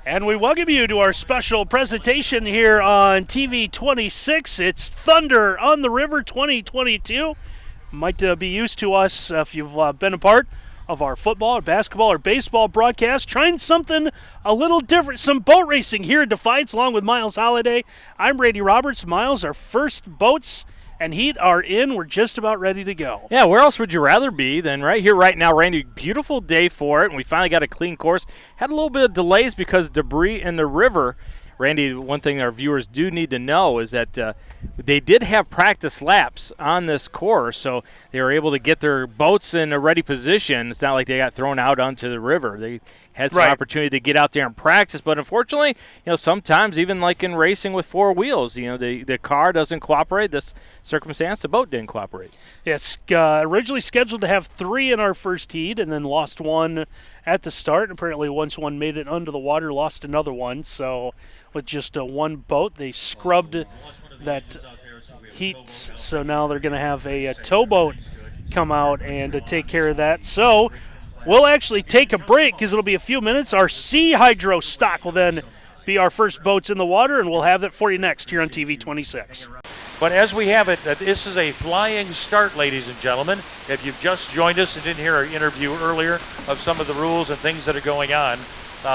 And we welcome you to our special presentation here on TV 26. It's Thunder on the River 2022. Might be used to us if you've been a part of our football, or basketball, or baseball broadcast. Trying something a little different, some boat racing here at Defiance along with Miles Holliday. I'm Randy Roberts. Miles, our first boats and heat are in. We're just about ready to go. Yeah, where else would you rather be than right here, right now, Randy? Beautiful day for it, and we finally got a clean course. Had a little bit of delays because debris in the river. Randy, one thing our viewers do need to know is that they did have practice laps on this course, so they were able to get their boats in a ready position. It's not like they got thrown out onto the river. They had some opportunity to get out there and practice, but unfortunately, sometimes even like in racing with four wheels, the car doesn't cooperate. This circumstance, the boat didn't cooperate. Yes, originally scheduled to have 3 in our first heat and then lost 1 at the start. Apparently once one made it under the water, lost another one. So with just one boat, they scrubbed that heat. So now they're going to have a towboat come out and take care of that. So we'll actually take a break because it'll be a few minutes. Our Sea Hydro stock will then be our first boats in the water, and we'll have that for you next here on TV 26. But as we have it, this is a flying start, ladies and gentlemen. If you've just joined us and didn't hear our interview earlier of some of the rules and things that are going on,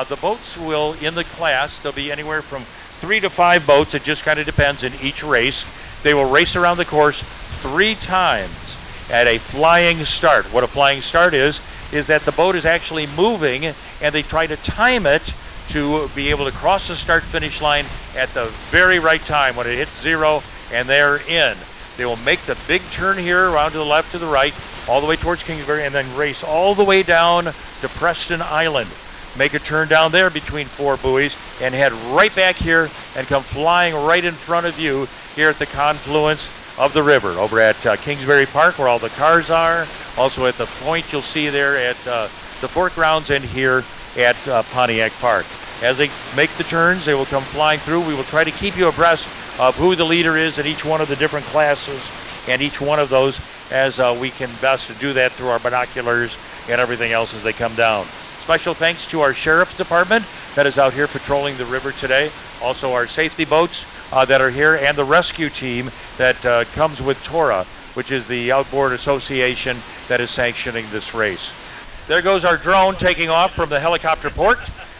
the boats will, in the class, there'll be anywhere from 3 to 5 boats. It just kind of depends in each race. They will race around the course 3 times at a flying start. What a flying start is that the boat is actually moving, and they try to time it to be able to cross the start-finish line at the very right time when it hits 0, and they're in. They will make the big turn here around to the left, to the right, all the way towards Kingsbury, and then race all the way down to Preston Island. Make a turn down there between 4 buoys and head right back here and come flying right in front of you here at the confluence of the river over at Kingsbury Park, where all the cars are. Also at the point you'll see there at the Fort Grounds and here at Pontiac Park. As they make the turns, they will come flying through. We will try to keep you abreast of who the leader is in each one of the different classes and each one of those as we can best do that through our binoculars and everything else as they come down. Special thanks to our Sheriff's Department that is out here patrolling the river today. Also our safety boats that are here, and the rescue team that comes with TORA, which is the Outboard Association that is sanctioning this race. There goes our drone taking off from the helicopter port,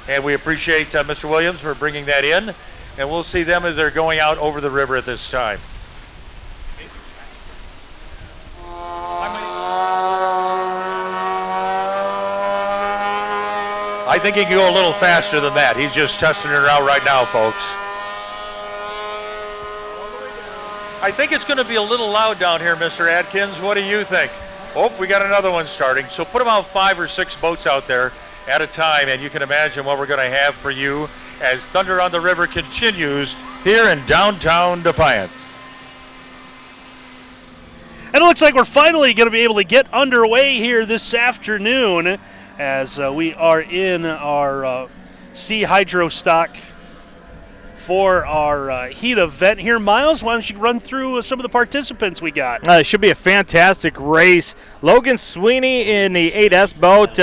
and we appreciate Mr. Williams for bringing that in, and we'll see them as they're going out over the river at this time. I think he can go a little faster than that. He's just testing it out right now, folks. I think it's going to be a little loud down here, Mr. Adkins. What do you think? Oh, we got another one starting. So put about 5 or 6 boats out there at a time, and you can imagine what we're going to have for you as Thunder on the River continues here in downtown Defiance. And it looks like we're finally going to be able to get underway here this afternoon as we are in our Sea Hydro stock for our heat event here. Miles, why don't you run through some of the participants we got? It should be a fantastic race. Logan Sweeney in the 8S boat,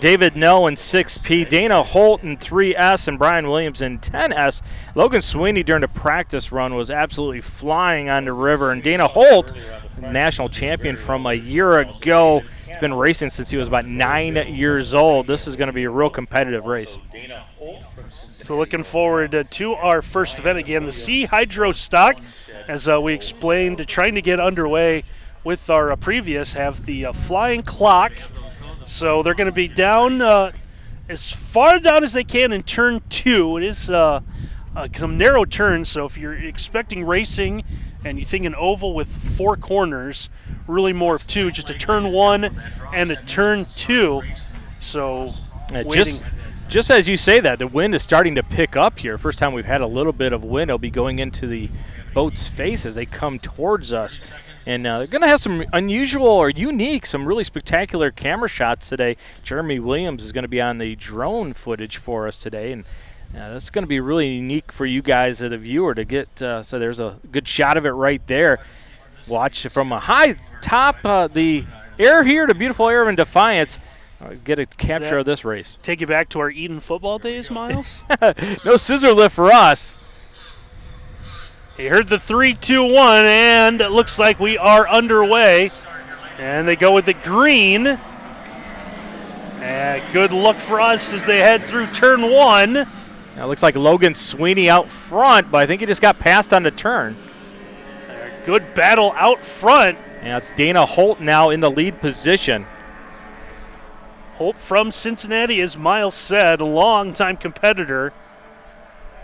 David No in 6P, Dana Holt in 3S, and Brian Williams in 10S. Logan Sweeney during the practice run was absolutely flying on the river, and Dana Holt, national champion from a year ago, he's been racing since he was about 9 years old. This is going to be a real competitive race. So looking forward to our first event again, the Sea Hydro stock, as we explained, trying to get underway with our previous, have the flying clock. So they're going to be down as far down as they can in turn 2. It is some narrow turns, so if you're expecting racing and you think an oval with 4 corners, really more of 2, just a turn 1 and a turn 2. So just as you say that, the wind is starting to pick up here. First time we've had a little bit of wind. It'll be going into the boat's face as they come towards us. And they're going to have some unusual or unique, some really spectacular camera shots today. Jeremy Williams is going to be on the drone footage for us today. And that's going to be really unique for you guys as a viewer to get. So there's a good shot of it right there. Watch from a high top, the air here, the beautiful air in Defiance. get a capture of this race. Take you back to our Eden football days, Miles? No scissor lift for us. He heard the 3, 2, 1, and it looks like we are underway. And they go with the green. Good look for us as they head through turn 1. Now it looks like Logan Sweeney out front, but I think he just got passed on the turn. Good battle out front. Yeah, it's Dana Holt now in the lead position. Holt from Cincinnati, as Miles said, a long-time competitor.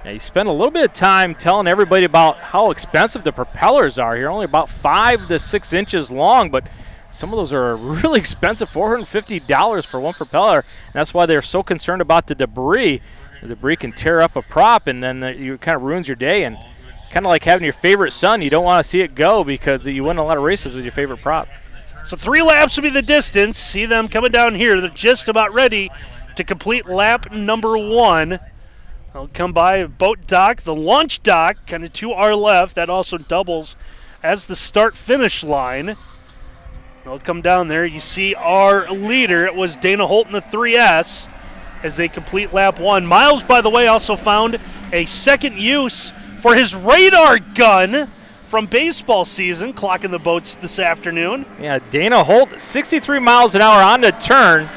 Yeah, he spent a little bit of time telling everybody about how expensive the propellers are here. Only about 5 to 6 inches long, but some of those are really expensive, $450 for one propeller. And that's why they're so concerned about the debris. The debris can tear up a prop, and then it kind of ruins your day. And kind of like having your favorite son, you don't want to see it go because you win a lot of races with your favorite prop. So 3 laps will be the distance. See them coming down here. They're just about ready to complete lap number 1. They'll come by a boat dock, the launch dock, kind of to our left. That also doubles as the start-finish line. They'll come down there. You see our leader. It was Dana Holt in the 3S as they complete lap 1. Miles, by the way, also found a second use for his radar gun from baseball season, clocking the boats this afternoon. Yeah, Dana Holt, 63 miles an hour on the turn.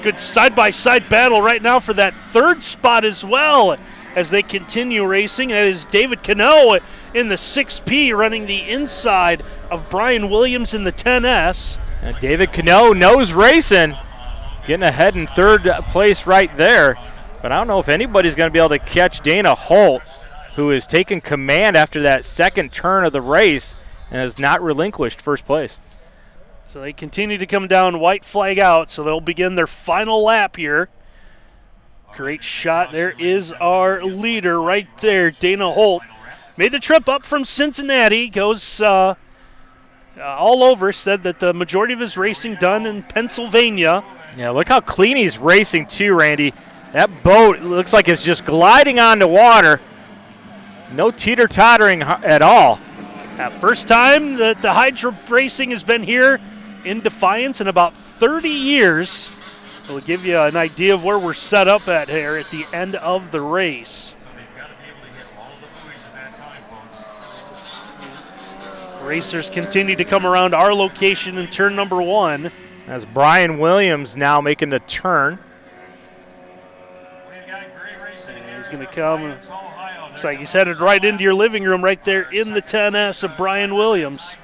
Good side-by-side battle right now for that 3rd spot as well as they continue racing. That is David Cano in the 6P running the inside of Brian Williams in the 10S. And David Cano knows racing, getting ahead in 3rd place right there. But I don't know if anybody's going to be able to catch Dana Holt, who is taking command after that 2nd turn of the race and has not relinquished 1st place. So they continue to come down, white flag out, so they'll begin their final lap here. Great shot. There is our leader right there, Dana Holt. Made the trip up from Cincinnati, goes all over, said that the majority of his racing done in Pennsylvania. Yeah, look how clean he's racing too, Randy. That boat looks like it's just gliding on the water. No teeter-tottering at all. First time that the hydro racing has been here in Defiance in about 30 years. It'll give you an idea of where we're set up at here at the end of the race. Racers continue to come around our location in turn number 1. As Brian Williams now making the turn. He's going to come. Looks like he's headed right into your living room right there in the 10S of Brian Williams.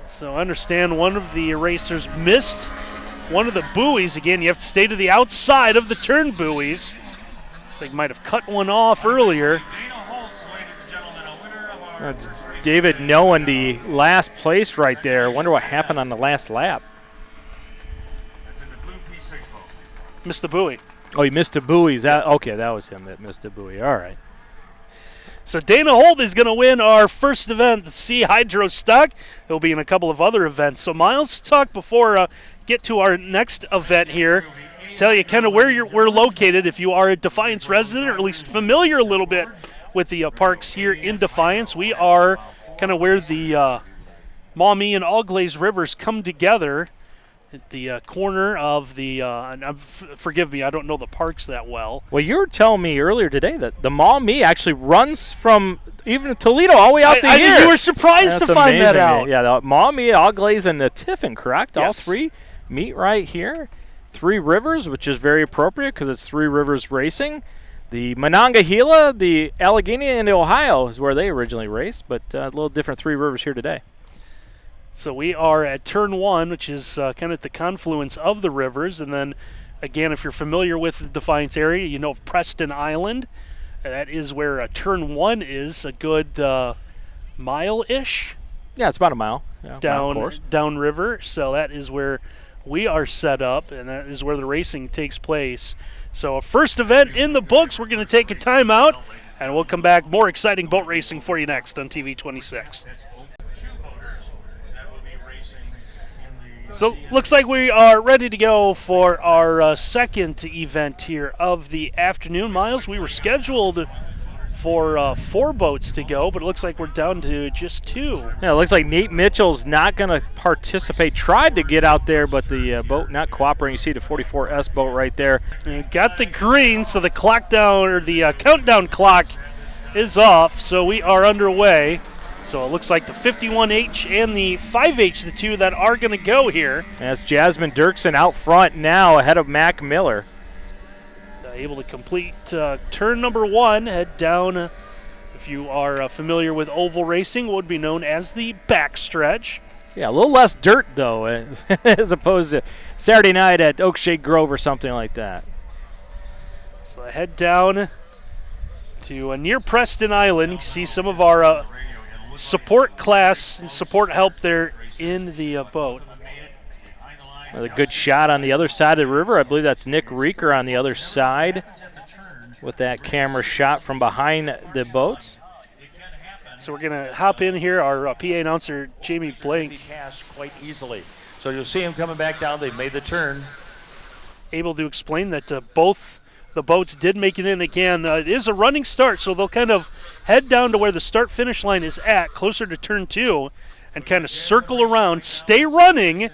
So I understand one of the racers missed one of the buoys. Again, you have to stay to the outside of the turn buoys. Looks like might have cut one off earlier. That's David knowing the last place right there. Wonder what happened on the last lap. Missed the buoy. Oh, he missed the buoys. Okay, that was him that missed the buoy. All right. So Dana Holt is going to win our first event, the Sea Hydro Stock. He'll be in a couple of other events. So Miles, talk before get to our next event here. Tell you kind of where we're located if you are a Defiance resident or at least familiar a little bit with the parks here in Defiance. We are kind of where the Maumee and Auglaize rivers come together at the corner of the, forgive me, I don't know the parks that well. Well, you were telling me earlier today that the Maumee actually runs from even Toledo all the way out to here. You were surprised to find that out. Yeah, the Maumee, Auglaize, and the Tiffin, correct? Yes. All 3 meet right here. 3 rivers, which is very appropriate because it's 3 rivers racing. The Monongahela, the Allegheny, and the Ohio is where they originally raced, but a little different 3 rivers here today. So we are at turn 1, which is kind of at the confluence of the rivers. And then, again, if you're familiar with the Defiance area, you know of Preston Island. That is where turn 1 is, a good mile-ish. Yeah, it's about a mile. Yeah, down river. So that is where we are set up, and that is where the racing takes place. So a first event in the books. We're going to take a timeout, and we'll come back. More exciting boat racing for you next on TV 26. So looks like we are ready to go for our second event here of the afternoon. Miles, we were scheduled for 4 boats to go, but it looks like we're down to just 2. Yeah, it looks like Nate Mitchell's not going to participate. Tried to get out there, but the boat not cooperating. You see the 44S boat right there. And got the green, so the clock down, or the countdown clock is off, so we are underway. So it looks like the 51H and the 5H, the 2 that are going to go here. That's Jasmine Dirksen out front now ahead of Mac Miller. Able to complete turn number 1, head down. If you are familiar with oval racing, what would be known as the backstretch. Yeah, a little less dirt, though, as opposed to Saturday night at Oakshade Grove or something like that. So head down to near Preston Island. You can see some of our support class and support help there in the boat. Another good shot on the other side of the river. I believe that's Nick Reeker on the other side with that camera shot from behind the boats. So we're going to hop in here. Our PA announcer, Jamie Blank. Cast quite easily. So you'll see him coming back down. They've made the turn. Able to explain that both the boats did make it in again. It is a running start, so they'll kind of head down to where the start-finish line is at, closer to turn 2, and kind of circle around, stay running,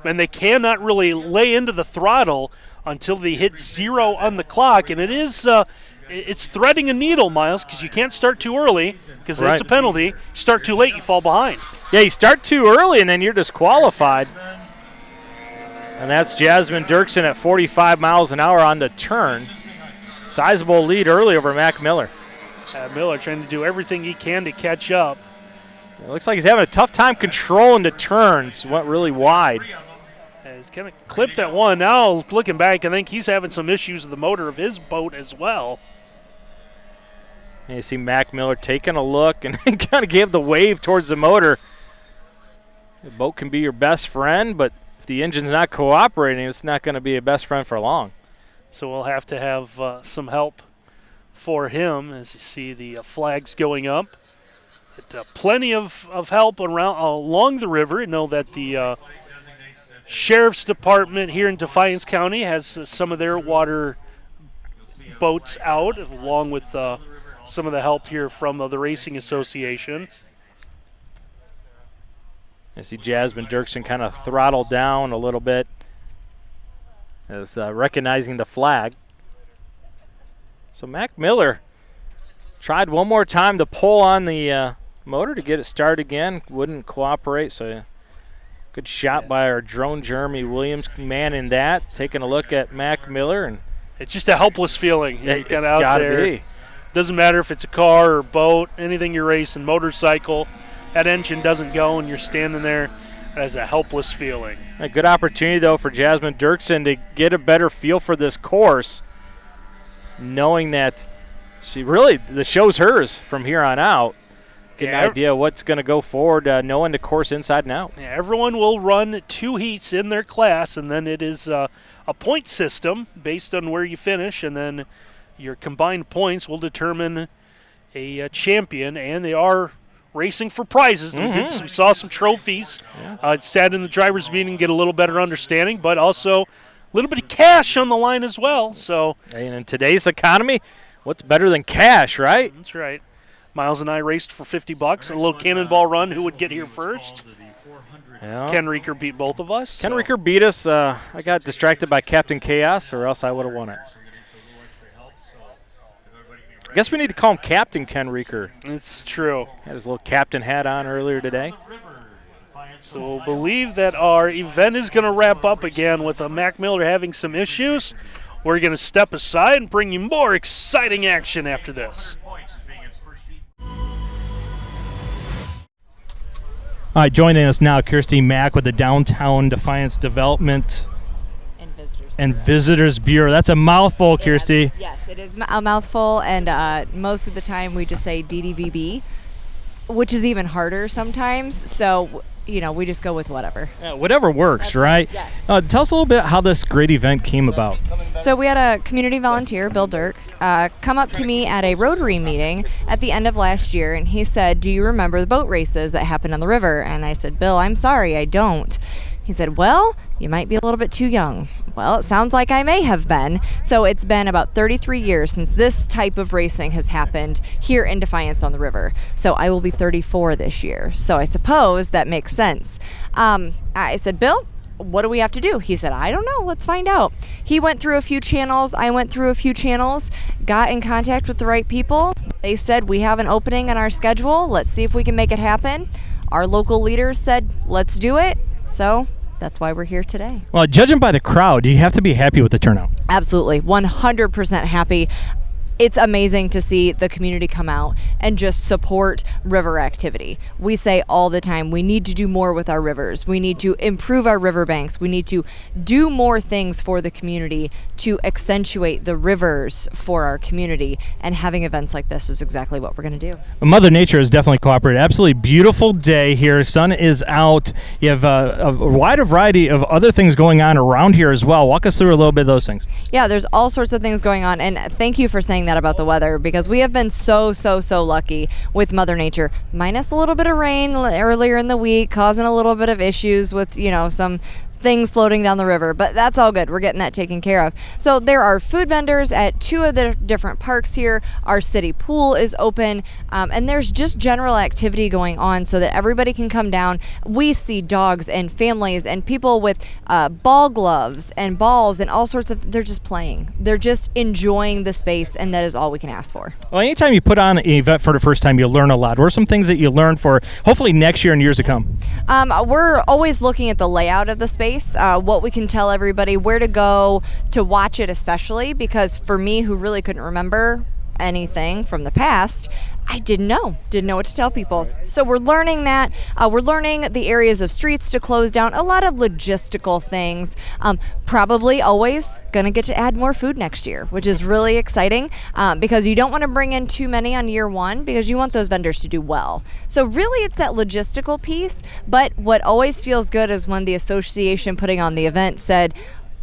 and they cannot really lay into the throttle until they hit 0 on the clock. And it is it's threading a needle, Miles, because you can't start too early because that's a penalty. You start too late, you fall behind. Yeah, you start too early and then you're disqualified. And that's Jasmine Dirksen at 45 miles an hour on the turn. Sizable lead early over Mac Miller. Miller trying to do everything he can to catch up. It looks like he's having a tough time controlling the turns. Went really wide. He's kind of clipped that one. Now, looking back, I think he's having some issues with the motor of his boat as well. And you see Mac Miller taking a look and kind of gave the wave towards the motor. The boat can be your best friend, but if the engine's not cooperating, it's not going to be a best friend for long. So we'll have to have some help for him as you see the flags going up. But, plenty of help along the river. You know that the Sheriff's Department here in Defiance County has some of their water boats out, along with some of the help here from the Racing Association. I see Jasmine Dirksen kind of throttled down a little bit as recognizing the flag. So Mac Miller tried one more time to pull on the motor to get it started again. Wouldn't cooperate, so good shot by our drone, Jeremy Williams, manning that, taking a look at Mac Miller. And it's just a helpless feeling. Yeah, you get it's out gotta there. Be. Doesn't matter if it's a car or boat, anything you're racing, motorcycle, that engine doesn't go and you're standing there as a helpless feeling. A good opportunity, though, for Jasmine Dirksen to get a better feel for this course, knowing that the show's hers from here on out. Get an idea of what's going to go forward, knowing the course inside and out. Yeah, everyone will run 2 heats in their class, and then it is a point system based on where you finish, and then your combined points will determine a champion, and they are racing for prizes. Mm-hmm. We saw some trophies. It sat in the driver's meeting, get a little better understanding, but also a little bit of cash on the line as well. So, and in today's economy, what's better than cash, right? That's right. Miles and I raced for $50, a little cannonball run. Who would get here first? Yeah. Ken Reeker beat both of us. Ken Reeker beat us. I got distracted by Captain Chaos, or else I would have won it. I guess we need to call him Captain Ken Reeker. It's true. Had his little captain hat on earlier today. So we'll believe that our event is going to wrap up again with Mac Miller having some issues. We're going to step aside and bring you more exciting action after this. All right, joining us now, Kirsty Mack with the Downtown Defiance Development and Visitors Bureau. That's a mouthful, Kirsty. Yes, it is a mouthful, and most of the time we just say DDVB, which is even harder sometimes. So, we just go with whatever. Yeah, whatever works, That's right? Yes. Tell us a little bit how this great event came about. So we had a community volunteer, Bill Dirk, come up to me at a Rotary meeting at the end of last year, and he said, "Do you remember the boat races that happened on the river?" And I said, "Bill, I'm sorry, I don't." He said, "Well, you might be a little bit too young, Well, it sounds like I may have been. So it's been about 33 years since this type of racing has happened here in Defiance on the river. So I will be 34 this year. So I suppose that makes sense. I said, Bill, what do we have to do? He said, I don't know. Let's find out. He went through a few channels. I went through a few channels, got in contact with the right people. They said, we have an opening on our schedule. Let's see if we can make it happen. Our local leaders said, let's do it. So that's why we're here today. Well, judging by the crowd, you have to be happy with the turnout. Absolutely. 100% happy. It's amazing to see the community come out and just support river activity. We say all the time, we need to do more with our rivers. We need to improve our riverbanks. We need to do more things for the community to accentuate the rivers for our community. And having events like this is exactly what we're going to do. Mother Nature has definitely cooperated. Absolutely beautiful day here. Sun is out. You have a wide variety of other things going on around here as well. Walk us through a little bit of those things. Yeah, there's all sorts of things going on. And thank you for saying that about the weather, because we have been so lucky with Mother Nature, minus a little bit of rain earlier in the week, causing a little bit of issues with, some things floating down the river, but that's all good. We're getting that taken care of. So there are food vendors at 2 of the different parks here. Our city pool is open, and there's just general activity going on so that everybody can come down. We see dogs and families and people with ball gloves and balls and all sorts of, they're just playing. They're just enjoying the space, and that is all we can ask for. Well, anytime you put on an event for the first time, you learn a lot. What are some things that you learn for hopefully next year and years to come? We're always looking at the layout of the space. What we can tell everybody, where to go to watch it, especially because for me, who really couldn't remember anything from the past, I didn't know what to tell people. So we're learning that. We're learning the areas of streets to close down, a lot of logistical things. Probably always going to get to add more food next year, which is really exciting because you don't want to bring in too many on year one because you want those vendors to do well. So really it's that logistical piece, but what always feels good is when the association putting on the event said,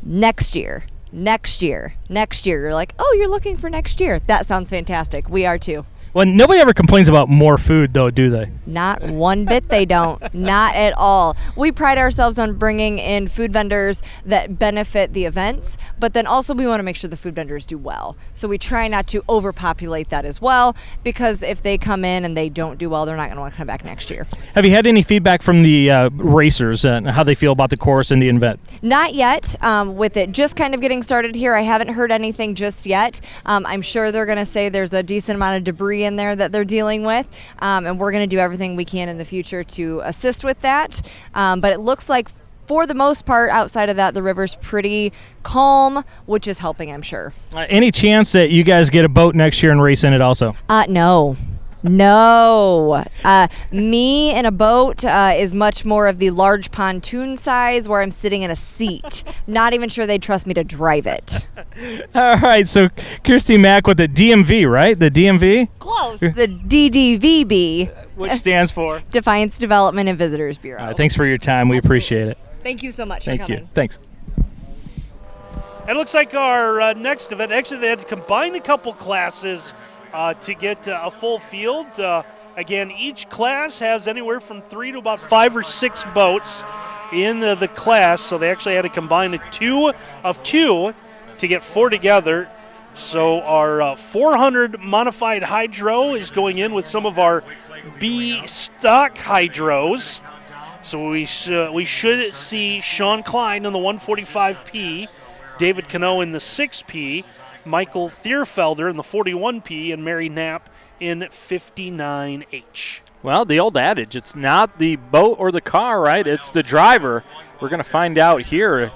next year. You're like, oh, you're looking for next year. That sounds fantastic. We are too. Well, nobody ever complains about more food, though, do they? Not one bit they don't. Not at all. We pride ourselves on bringing in food vendors that benefit the events, but then also we want to make sure the food vendors do well. So we try not to overpopulate that as well, because if they come in and they don't do well, they're not going to want to come back next year. Have you had any feedback from the racers and how they feel about the course and the event? Not yet. With it just kind of getting started here, I haven't heard anything just yet. I'm sure they're going to say there's a decent amount of debris in there that they're dealing with, and we're going to do everything we can in the future to assist with that. But it looks like for the most part, outside of that, the river's pretty calm, which is helping, I'm sure. Any chance that you guys get a boat next year and race in it also? No. Me in a boat is much more of the large pontoon size where I'm sitting in a seat. Not even sure they'd trust me to drive it. All right, so Kirsty Mack with the DMV, right? The DMV? Close. The DDVB. Which stands for? Defiance Development and Visitors Bureau. Thanks for your time. We appreciate it. Thank you so much for coming. Thank you. Thanks. It looks like our next event, actually they had to combine a couple classes to get a full field. Again, each class has anywhere from 3 to about 5 or 6 boats in the class, so they actually had to combine the 2 of 2 to get 4 together. So our 400 modified hydro is going in with some of our B stock hydros. So we should see Sean Klein in the 145P, David Cano in the 6P, Michael Thierfelder in the 41P, and Mary Knapp in 59H. Well, the old adage, it's not the boat or the car, right? It's the driver. We're going to find out here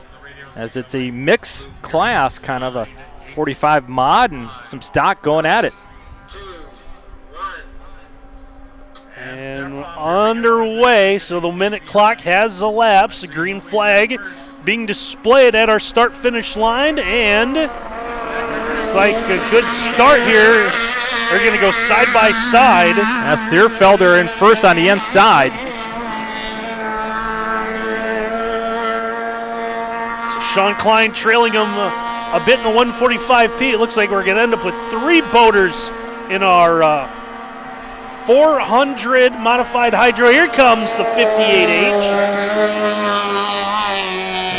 as it's a mixed class, kind of a 45 mod and some stock going at it. And underway, so the minute clock has elapsed, the green flag being displayed at our start-finish line, and looks like a good start here. They're going to go side by side. That's Thierfelder in first on the inside. So Sean Klein trailing him a bit in the 145P. It looks like we're going to end up with 3 boaters in our 400 modified hydro. Here comes the 58H.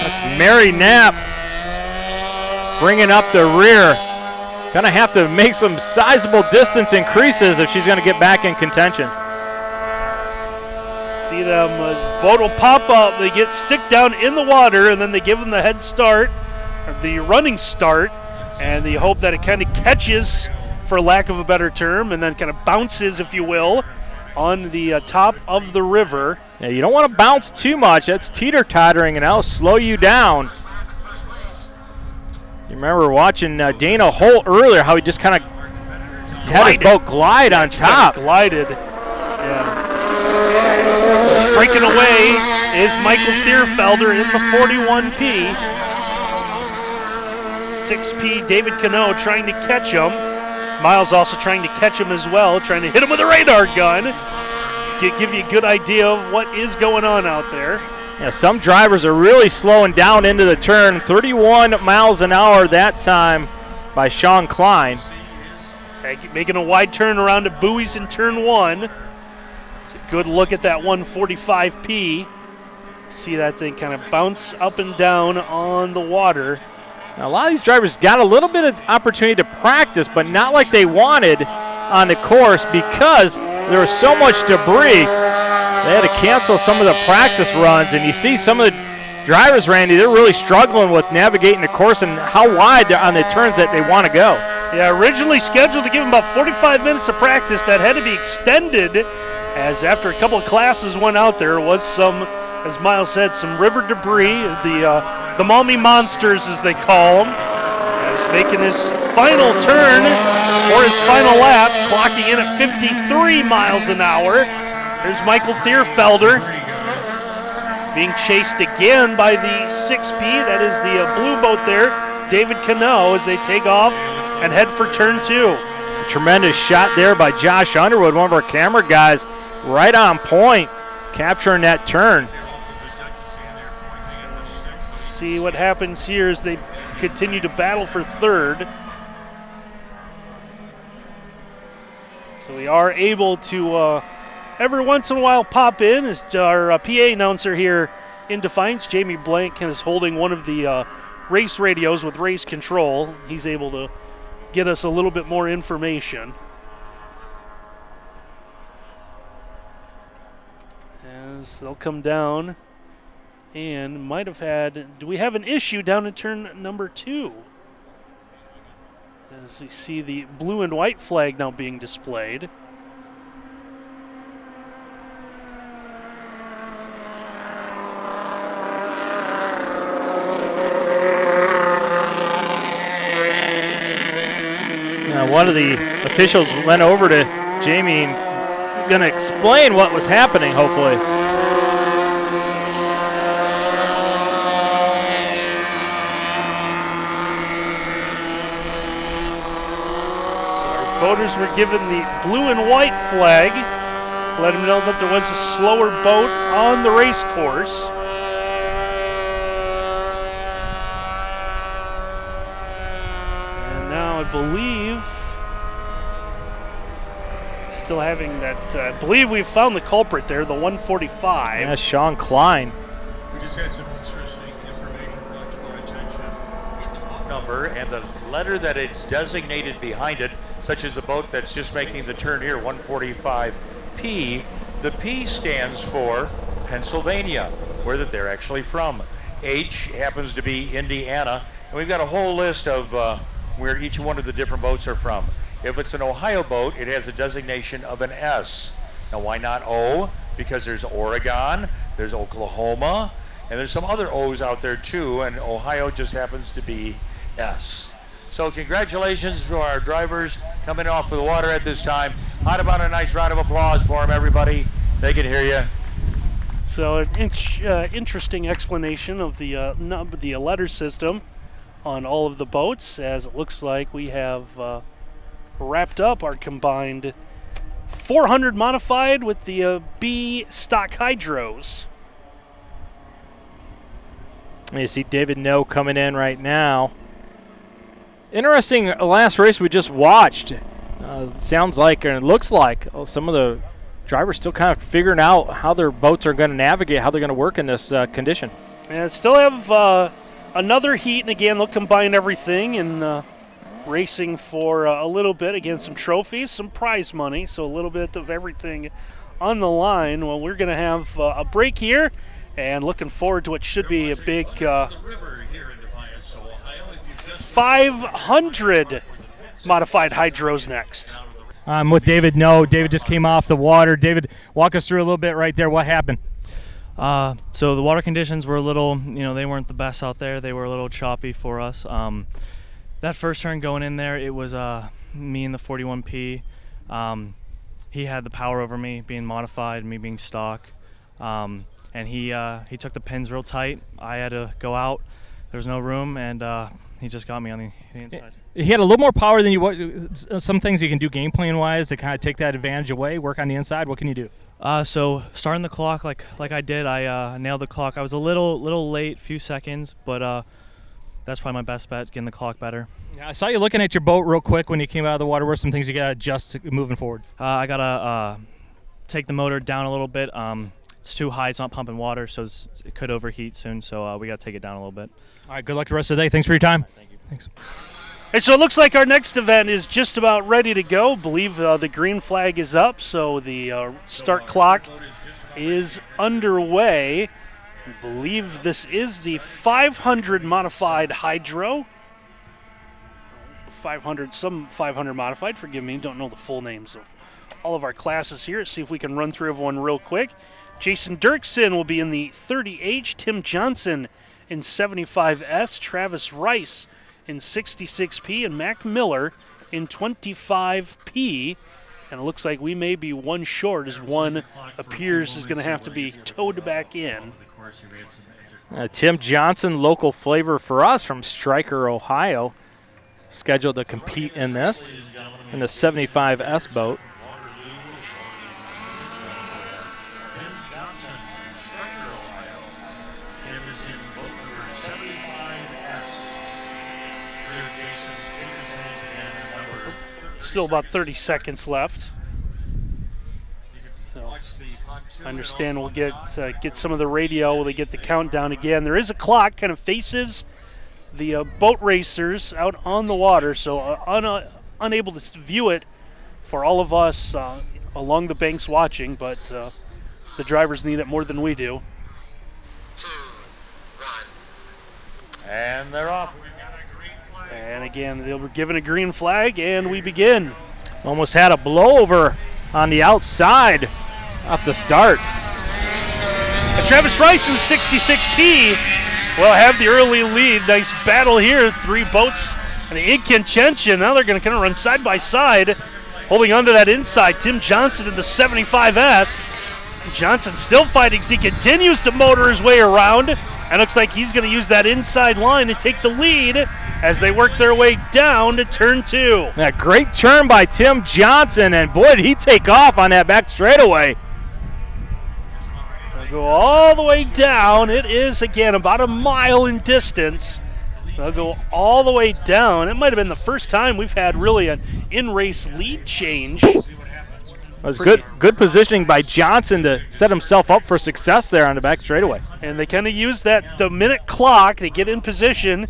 That's Mary Knapp bringing up the rear. Going to have to make some sizable distance increases if she's going to get back in contention. See them, boat will pop up, they get stick down in the water, and then they give them the head start, the running start, and you hope that it kind of catches, for lack of a better term, and then kind of bounces, if you will, on the top of the river. Yeah, you don't want to bounce too much. That's teeter-tottering, and that'll slow you down. You remember watching Dana Holt earlier, how he just kind of had his boat glide on top. Glided. Yeah. Breaking away is Michael Thierfelder in the 41P. 6P David Cano trying to catch him. Miles also trying to catch him as well, trying to hit him with a radar gun. Give you a good idea of what is going on out there. Yeah, some drivers are really slowing down into the turn. 31 miles an hour that time by Sean Klein. Making a wide turn around to buoys in turn 1. It's a good look at that 145P. See that thing kind of bounce up and down on the water. Now, a lot of these drivers got a little bit of opportunity to practice, but not like they wanted on the course because there was so much debris. They had to cancel some of the practice runs, and you see some of the drivers, Randy, they're really struggling with navigating the course and how wide on the turns that they want to go. Yeah, originally scheduled to give them about 45 minutes of practice. That had to be extended, as after a couple of classes went out, there was some, as Miles said, some river debris, the Maumee Monsters, as they call them. He's making his final turn for his final lap, clocking in at 53 miles an hour. There's Michael Thierfelder being chased again by the 6P. That is the blue boat there, David Cano, as they take off and head for turn 2. A tremendous shot there by Josh Underwood, one of our camera guys, right on point, capturing that turn. See what happens here as they continue to battle for third. So we are able to every once in a while pop in as our PA announcer here in Defiance, Jamie Blank, is holding one of the race radios with race control. He's able to get us a little bit more information. As they'll come down and might have had, do we have an issue down in turn number 2? As we see the blue and white flag now being displayed. One of the officials went over to Jamie and going to explain what was happening, hopefully. So our boaters were given the blue and white flag, let them know that there was a slower boat on the race course. And now I believe, still having that, I believe we've found the culprit there, the 145. That's Sean Klein. We just had some interesting information brought to our attention. With the boat number and the letter that is designated behind it, such as the boat that's just making the turn here, 145P, the P stands for Pennsylvania, where that they're actually from. H happens to be Indiana, and we've got a whole list of where each one of the different boats are from. If it's an Ohio boat, it has a designation of an S. Now, why not O? Because there's Oregon, there's Oklahoma, and there's some other O's out there too, and Ohio just happens to be S. So congratulations to our drivers coming off of the water at this time. How about a nice round of applause for them, everybody? They can hear you. So an interesting explanation of the letter system on all of the boats, as it looks like we have wrapped up our combined 400 modified with the B stock hydros. You see David No coming in right now. Interesting last race we just watched. Sounds like, and it looks like, some of the drivers still kind of figuring out how their boats are going to navigate, how they're going to work in this condition. And still have another heat, and again, they'll combine everything and racing for a little bit. Again, some trophies, some prize money, so a little bit of everything on the line. Well, we're going to have a break here, and looking forward to what should be a big 500 modified hydros next. I'm with David. No, David just came off the water. David, walk us through a little bit right there. What happened? So the water conditions were a little, they weren't the best out there. They were a little choppy for us. That first turn going in there, it was me and the 41P. He had the power over me being modified, me being stock. And he took the pins real tight. I had to go out. There was no room, and he just got me on the inside. He had a little more power than you. Some things you can do game plan wise to kind of take that advantage away, work on the inside. What can you do? So starting the clock like I did, I nailed the clock. I was a little late, few seconds, but that's probably my best bet, getting the clock better. Yeah, I saw you looking at your boat real quick when you came out of the water. What are some things you got to adjust moving forward? I got to take the motor down a little bit. It's too high. It's not pumping water, so it could overheat soon, so we got to take it down a little bit. All right, good luck the rest of the day. Thanks for your time. Thank you. Thanks. And so it looks like our next event is just about ready to go. I believe the green flag is up, so the start clock is underway. I believe this is the 500 modified hydro. 500 modified, forgive me, don't know the full names of all of our classes here. Let's see if we can run through everyone real quick. Jason Dirksen will be in the 30H, Tim Johnson in 75S, Travis Rice in 66P, and Mac Miller in 25P. And it looks like we may be one short, as one appears is going to have to be towed back in. Tim Johnson, local flavor for us from Stryker, Ohio, scheduled to compete in this, in the 75S boat. Still about 30 seconds left. So I understand we'll get some of the radio. Will they get the countdown again? There is a clock, kind of faces the boat racers out on the water, so unable to view it for all of us along the banks watching, but the drivers need it more than we do. 2, 1. And they're off. And again, they were given a green flag, and we begin. Almost had a blowover on the outside off the start. And Travis Rice in 66P will have the early lead. Nice battle here. Three boats and in contention. Now they're going to kind of run side by side, holding onto that inside. Tim Johnson in the 75S. Johnson still fighting as he continues to motor his way around. And looks like he's going to use that inside line to take the lead as they work their way down to turn 2. That great turn by Tim Johnson, and boy, did he take off on that back straightaway. They'll go all the way down. It is, again, about a mile in distance. They'll go all the way down. It might have been the first time we've had really an in-race lead change. It was good positioning by Johnson to set himself up for success there on the back straightaway. And they kind of use the minute clock. They get in position,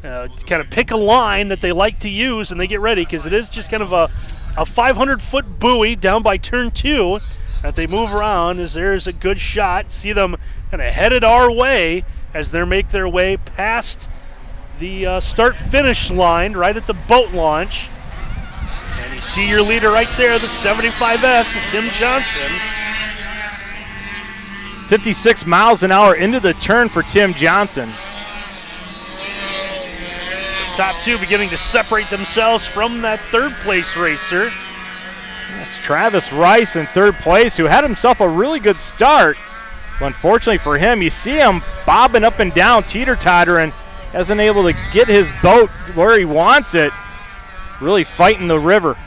kind of pick a line that they like to use, and they get ready because it is just kind of a 500-foot buoy down by turn 2 that they move around as there's a good shot. See them kind of headed our way as they make their way past the start-finish line right at the boat launch. And you see your leader right there, the 75S, Tim Johnson. 56 miles an hour into the turn for Tim Johnson. The top two beginning to separate themselves from that third-place racer. That's Travis Rice in third place, who had himself a really good start. But unfortunately for him, you see him bobbing up and down, teeter-tottering, hasn't able to get his boat where he wants it. Really fighting the river.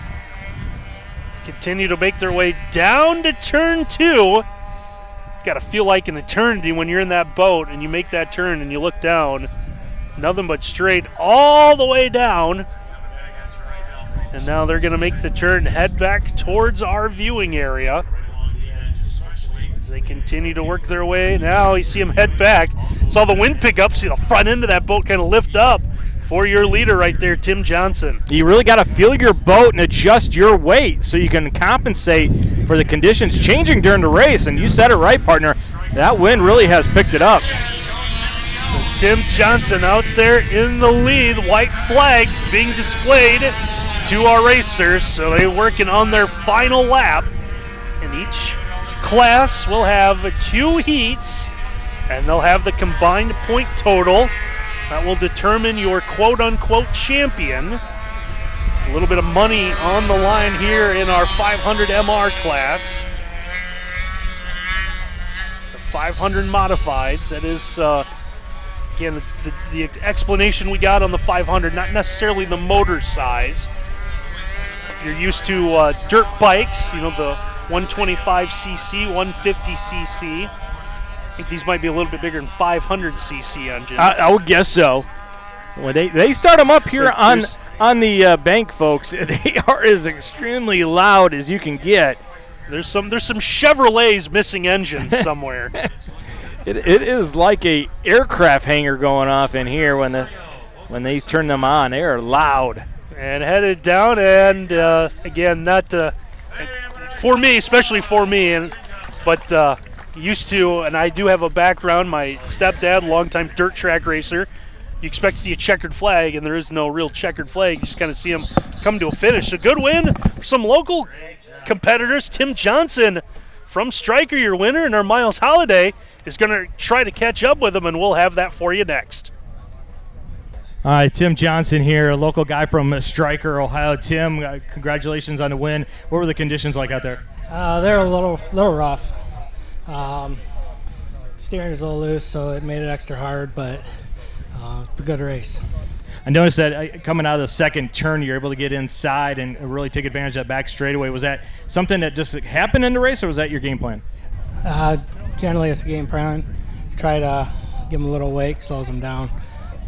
Continue to make their way down to turn 2. It's got to feel like an eternity when you're in that boat and you make that turn and you look down. Nothing but straight all the way down. And now they're going to make the turn and head back towards our viewing area. they continue to work their way. Now you see them head back. Saw the wind pick up, see the front end of that boat kind of lift up for your leader right there, Tim Johnson. You really got to feel your boat and adjust your weight so you can compensate for the conditions changing during the race. And you said it right, partner. That wind really has picked it up. Tim Johnson out there in the lead. White flag being displayed to our racers. So they're working on their final lap. And each class will have 2 heats. And they'll have the combined point total. That will determine your quote-unquote champion. A little bit of money on the line here in our 500 MR class. The 500 modifieds, that is, again, the explanation we got on the 500, not necessarily the motor size. If you're used to dirt bikes, you know, the 125cc, 150cc, I think these might be a little bit bigger than 500cc engines. I would guess so. When they start them up here on the bank, folks, they are as extremely loud as you can get. There's some Chevrolets missing engines somewhere. It is like a aircraft hangar going off in here when they turn them on. They are loud. And headed down, and again, not for me, especially for me, but used to, and I do have a background. My stepdad, longtime dirt track racer. You expect to see a checkered flag, and there is no real checkered flag. You just kind of see them come to a finish. A good win for some local competitors. Tim Johnson from Stryker, your winner, and our Miles Holliday is going to try to catch up with him, and we'll have that for you next. All right, Tim Johnson here, a local guy from Stryker, Ohio. Tim, congratulations on the win. What were the conditions like out there? They're a little rough. Steering is a little loose, so it made it extra hard, but it's a good race. I noticed that coming out of the second turn, you're able to get inside and really take advantage of that back straightaway. Was that something that just happened in the race, or was that your game plan? Generally, it's a game plan. Try to give them a little wake, slows them down,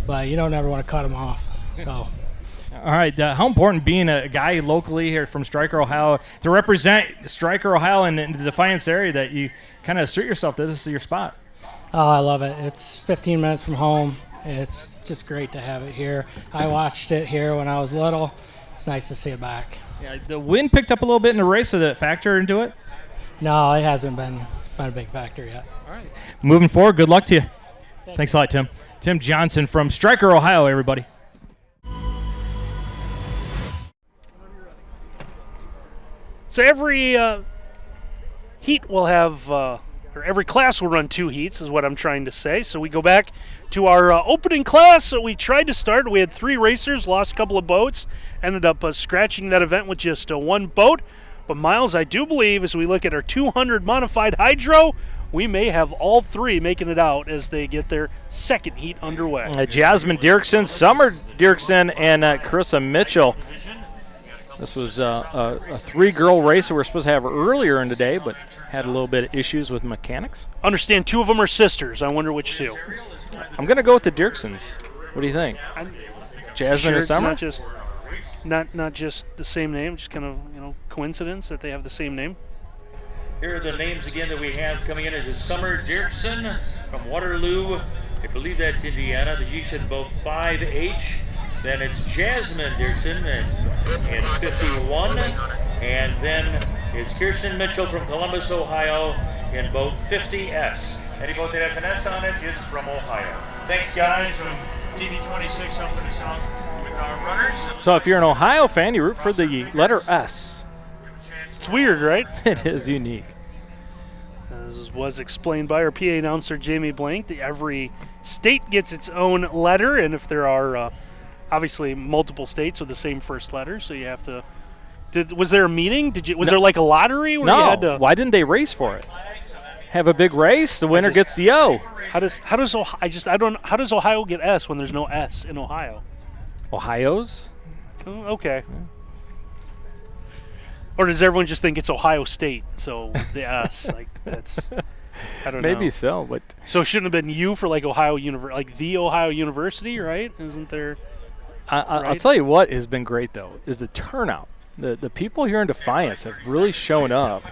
but you don't ever want to cut them off. So. All right, how important being a guy locally here from Stryker, Ohio, to represent Stryker, Ohio, and the Defiance area, that you kind of assert yourself that this is your spot? Oh, I love it. It's 15 minutes from home. It's just great to have it here. I watched it here when I was little. It's nice to see it back. Yeah, the wind picked up a little bit in the race. Did it factor into it? No, it hasn't been a big factor yet. All right. Moving forward, good luck to you. Thanks a lot, Tim. Tim Johnson from Stryker, Ohio, everybody. So every heat will have, or every class will run 2 heats is what I'm trying to say. So we go back to our opening class that we tried to start. We had 3 racers, lost a couple of boats, ended up scratching that event with just 1 boat. But Miles, I do believe as we look at our 200 modified hydro, we may have all 3 making it out as they get their second heat underway. Jasmine Dirksen, Summer Dirksen, and Carissa Mitchell. This was a 3-girl race that we were supposed to have earlier in the day, but had a little bit of issues with mechanics. Understand 2 of them are sisters. I wonder which 2. I'm going to go with the Dirksens. What do you think? Jasmine and Summer? Not just the same name, just kind of coincidence that they have the same name. Here are the names again that we have coming in. It is Summer Dirksen from Waterloo. I believe that's Indiana. The G should both 5H. Then it's Jasmine Dirksen in 51. And then it's Kirsten Mitchell from Columbus, Ohio in boat 50S. Any boat that has an S on it is from Ohio. Thanks, guys. From TV26 helping us out with our runners. So if you're an Ohio fan, you root for the letter S. It's weird, right? It is unique. As was explained by our PA announcer, Jamie Blank, that every state gets its own letter, and if there are obviously multiple states with the same first letter, so you have to. Was there a meeting? Was there like a lottery where you had to? Why didn't they race for it? Have a big race. The winner gets the O. How does Ohio get S when there's no S in Ohio? Ohio's? Oh, okay. Yeah. Or does everyone just think it's Ohio State? So the S, like that's. I don't know. Maybe so, but so it shouldn't have been U for like Ohio like the Ohio University, right? Isn't there? I'll tell you what has been great though is the turnout. The people here in Defiance have really shown up.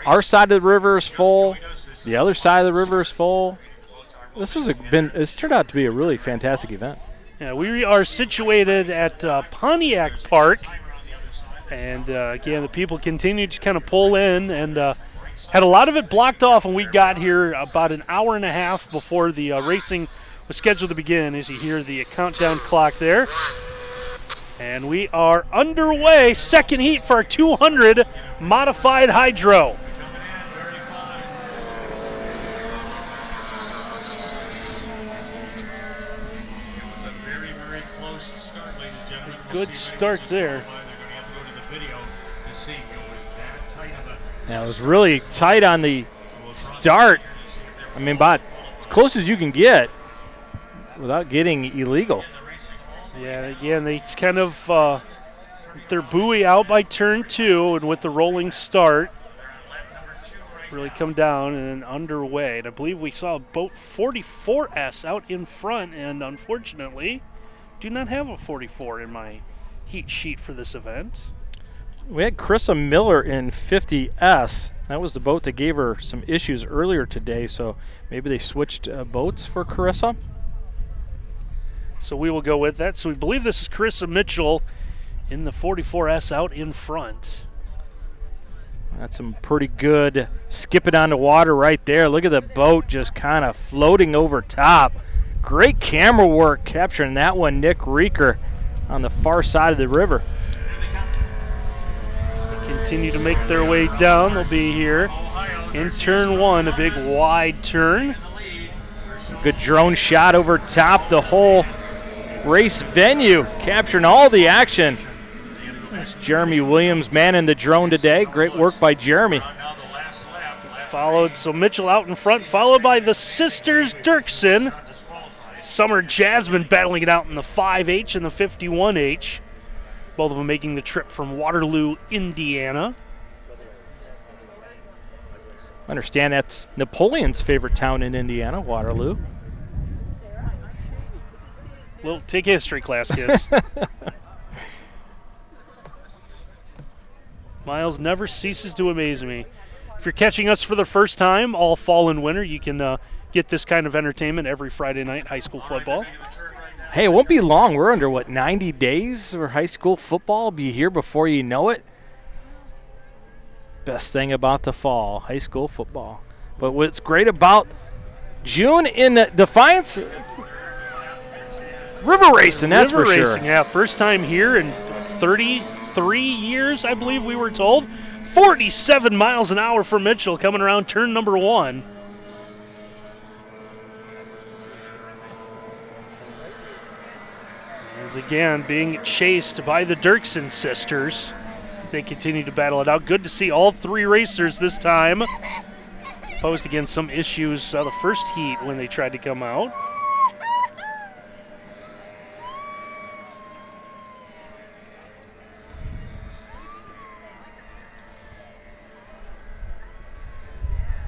Our side of the river is full. The other side of the river is full. It's turned out to be a really fantastic event. Yeah, we are situated at Pontiac Park, and again, the people continue to kind of pull in, and had a lot of it blocked off when we got here about an hour and a half before the racing was scheduled to begin. As you hear the countdown clock there, and we are underway. Second heat for our 200 modified hydro. Good start there. Yeah, it was really tight on the start. I mean, about as close as you can get without getting illegal. Yeah, again, they kind of their buoy out by turn 2, and with the rolling start, really come down and then underway. And I believe we saw boat 44S out in front, and unfortunately, do not have a 44 in my heat sheet for this event. We had Carissa Miller in 50S. That was the boat that gave her some issues earlier today, so maybe they switched boats for Carissa. So we will go with that. So we believe this is Carissa Mitchell in the 44S out in front. That's some pretty good skipping on the water right there. Look at the boat just kind of floating over top. Great camera work capturing that one, Nick Reeker, on the far side of the river. As they continue to make their way down, they'll be here in turn 1, a big wide turn. Good drone shot over top the whole race venue, capturing all the action. There's Jeremy Williams manning the drone today. Great work by Jeremy. Followed, so Mitchell out in front, followed by the sisters Dirksen. Summer Jasmine battling it out in the 5H and the 51H. Both of them making the trip from Waterloo, Indiana. I understand that's Napoleon's favorite town in Indiana, Waterloo. Well, take a history class, kids. Miles never ceases to amaze me. If you're catching us for the first time, all fall and winter, you can get this kind of entertainment every Friday night, high school football. Hey, it won't be long. We're under, 90 days for high school football? Will be here before you know it. Best thing about the fall, high school football. But what's great about June in Defiance, river racing, that's for sure. Yeah, first time here in 33 years, I believe we were told. 47 miles an hour for Mitchell coming around turn number 1. As again, being chased by the Dirksen sisters. They continue to battle it out. Good to see all 3 racers this time. As opposed against some issues the first heat when they tried to come out.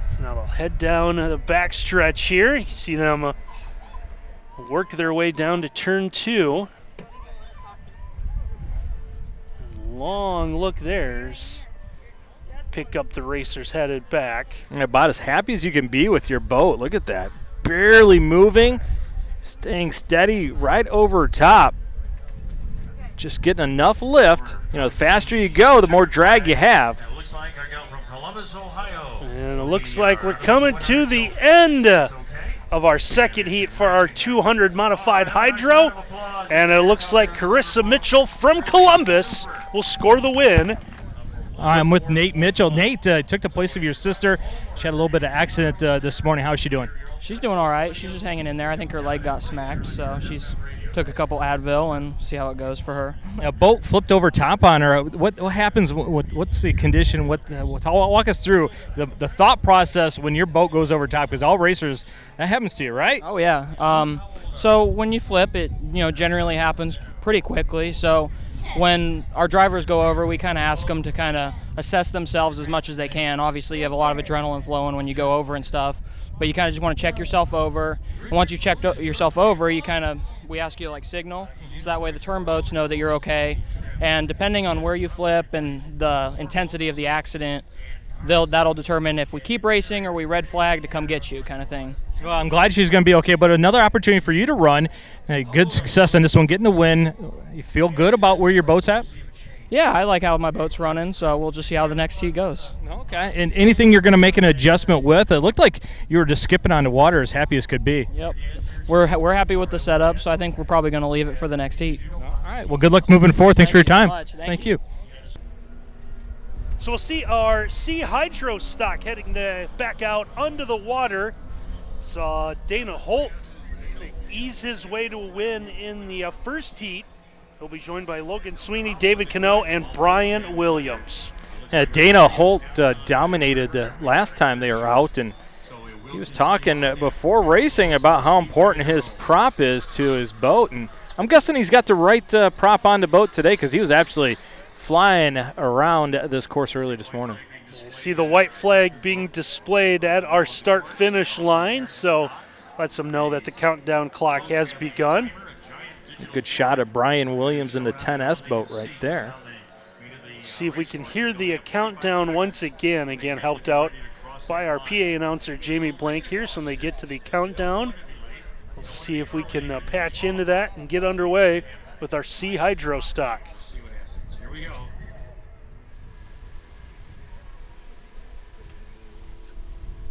So now they'll head down the backstretch here. You see them work their way down to turn 2. Long look there's. Pick up the racers headed back. About as happy as you can be with your boat. Look at that. Barely moving, staying steady right over top. Just getting enough lift. The faster you go, the more drag you have. It looks like our gal from Columbus, Ohio. And it looks like we're coming to the end of our second heat for our 200 modified hydro. And it looks like Carissa Mitchell from Columbus will score the win. I'm with Nate Mitchell. Nate took the place of your sister. She had a little bit of accident this morning. How is she doing? She's doing all right. She's just hanging in there. I think her leg got smacked, so she's took a couple Advil and see how it goes for her. A boat flipped over top on her. What happens? What's the condition? Walk us through the thought process when your boat goes over top, because all racers, that happens to you, right? Oh yeah. So when you flip, it generally happens pretty quickly. So when our drivers go over, we kind of ask them to kind of assess themselves as much as they can. Obviously, you have a lot of adrenaline flowing when you go over and stuff, but you kind of just want to check yourself over. And once you've checked yourself over, we ask you to signal, so that way the turn boats know that you're okay. And depending on where you flip and the intensity of the accident, that'll determine if we keep racing or we red flag to come get you, kind of thing. Well, I'm glad she's going to be okay, but another opportunity for you to run. Good success in this one, getting the win. You feel good about where your boat's at? Yeah, I like how my boat's running, so we'll just see how the next heat goes. Okay. And anything you're going to make an adjustment with? It looked like you were just skipping on the water as happy as could be. Yep. We're happy with the setup, so I think we're probably going to leave it for the next heat. All right. Well, good luck moving forward. Thanks for your time. Thank you. So we'll see our Sea Hydro stock heading back out under the water. Saw Dana Holt ease his way to a win in the first heat. He'll be joined by Logan Sweeney, David Cano, and Brian Williams. Yeah, Dana Holt dominated the last time they were out, and he was talking before racing about how important his prop is to his boat. And I'm guessing he's got the right prop on the boat today, because he was actually flying around this course early this morning. See the white flag being displayed at our start-finish line, so lets them know that the countdown clock has begun. A good shot of Brian Williams in the 10S boat right there. See if we can hear the countdown once again. Again, helped out by our PA announcer, Jamie Blank, here. So when they get to the countdown, we'll see if we can patch into that and get underway with our Sea Hydro stock. Here we go.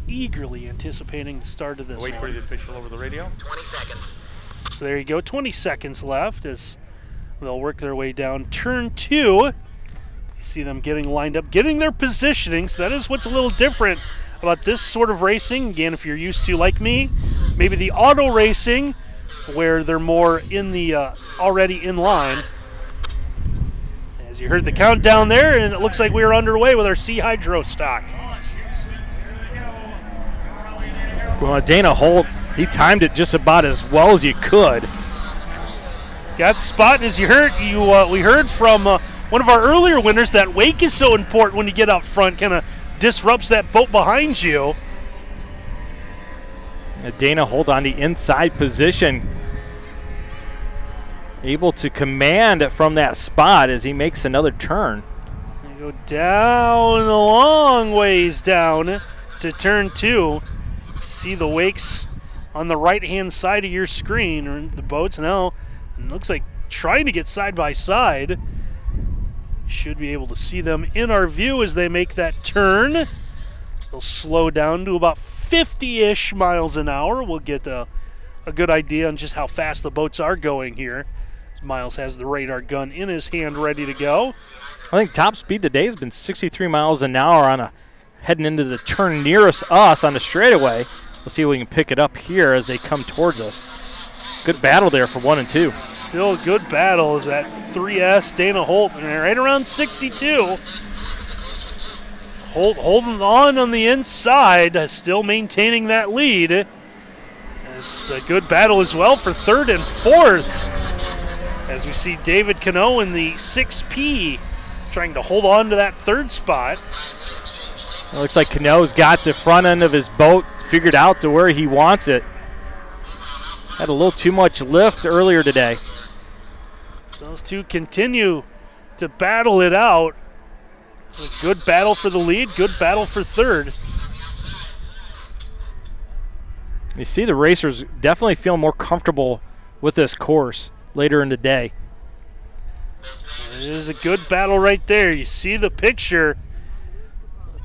Eagerly anticipating the start of this. Wait for the official over the radio. 20 seconds. So there you go, 20 seconds left as they'll work their way down turn 2. You see them getting lined up, getting their positioning. So that is what's a little different about this sort of racing. Again, if you're used to, like me, maybe the auto racing where they're more in the already in line. As you heard the countdown there, and it looks like we are underway with our Sea Hydro stock. Well, Dana Holt, he timed it just about as well as you could. Got the spot, as you heard. We heard from one of our earlier winners that wake is so important when you get up front, kind of disrupts that boat behind you. Dana Holt on the inside position, able to command from that spot as he makes another turn. You go down a long ways down to turn 2. See the wakes on the right-hand side of your screen, or the boats now. It looks like trying to get side by side. Should be able to see them in our view as they make that turn. They'll slow down to about 50-ish miles an hour. We'll get a good idea on just how fast the boats are going here. As Miles has the radar gun in his hand ready to go. I think top speed today has been 63 miles an hour on heading into the turn nearest us on the straightaway. We'll see if we can pick it up here as they come towards us. Good battle there for 1 and 2. Still a good battle is that 3S Dana Holt, right around 62. Holt holding on the inside, still maintaining that lead. It's a good battle as well for 3rd and 4th. As we see David Cano in the 6P trying to hold on to that 3rd spot. It looks like Cano's got the front end of his boat figured out to where he wants it. Had a little too much lift earlier today. So those two continue to battle it out. It's a good battle for the lead, good battle for 3rd. You see the racers definitely feel more comfortable with this course later in the day. It is a good battle right there. You see the picture.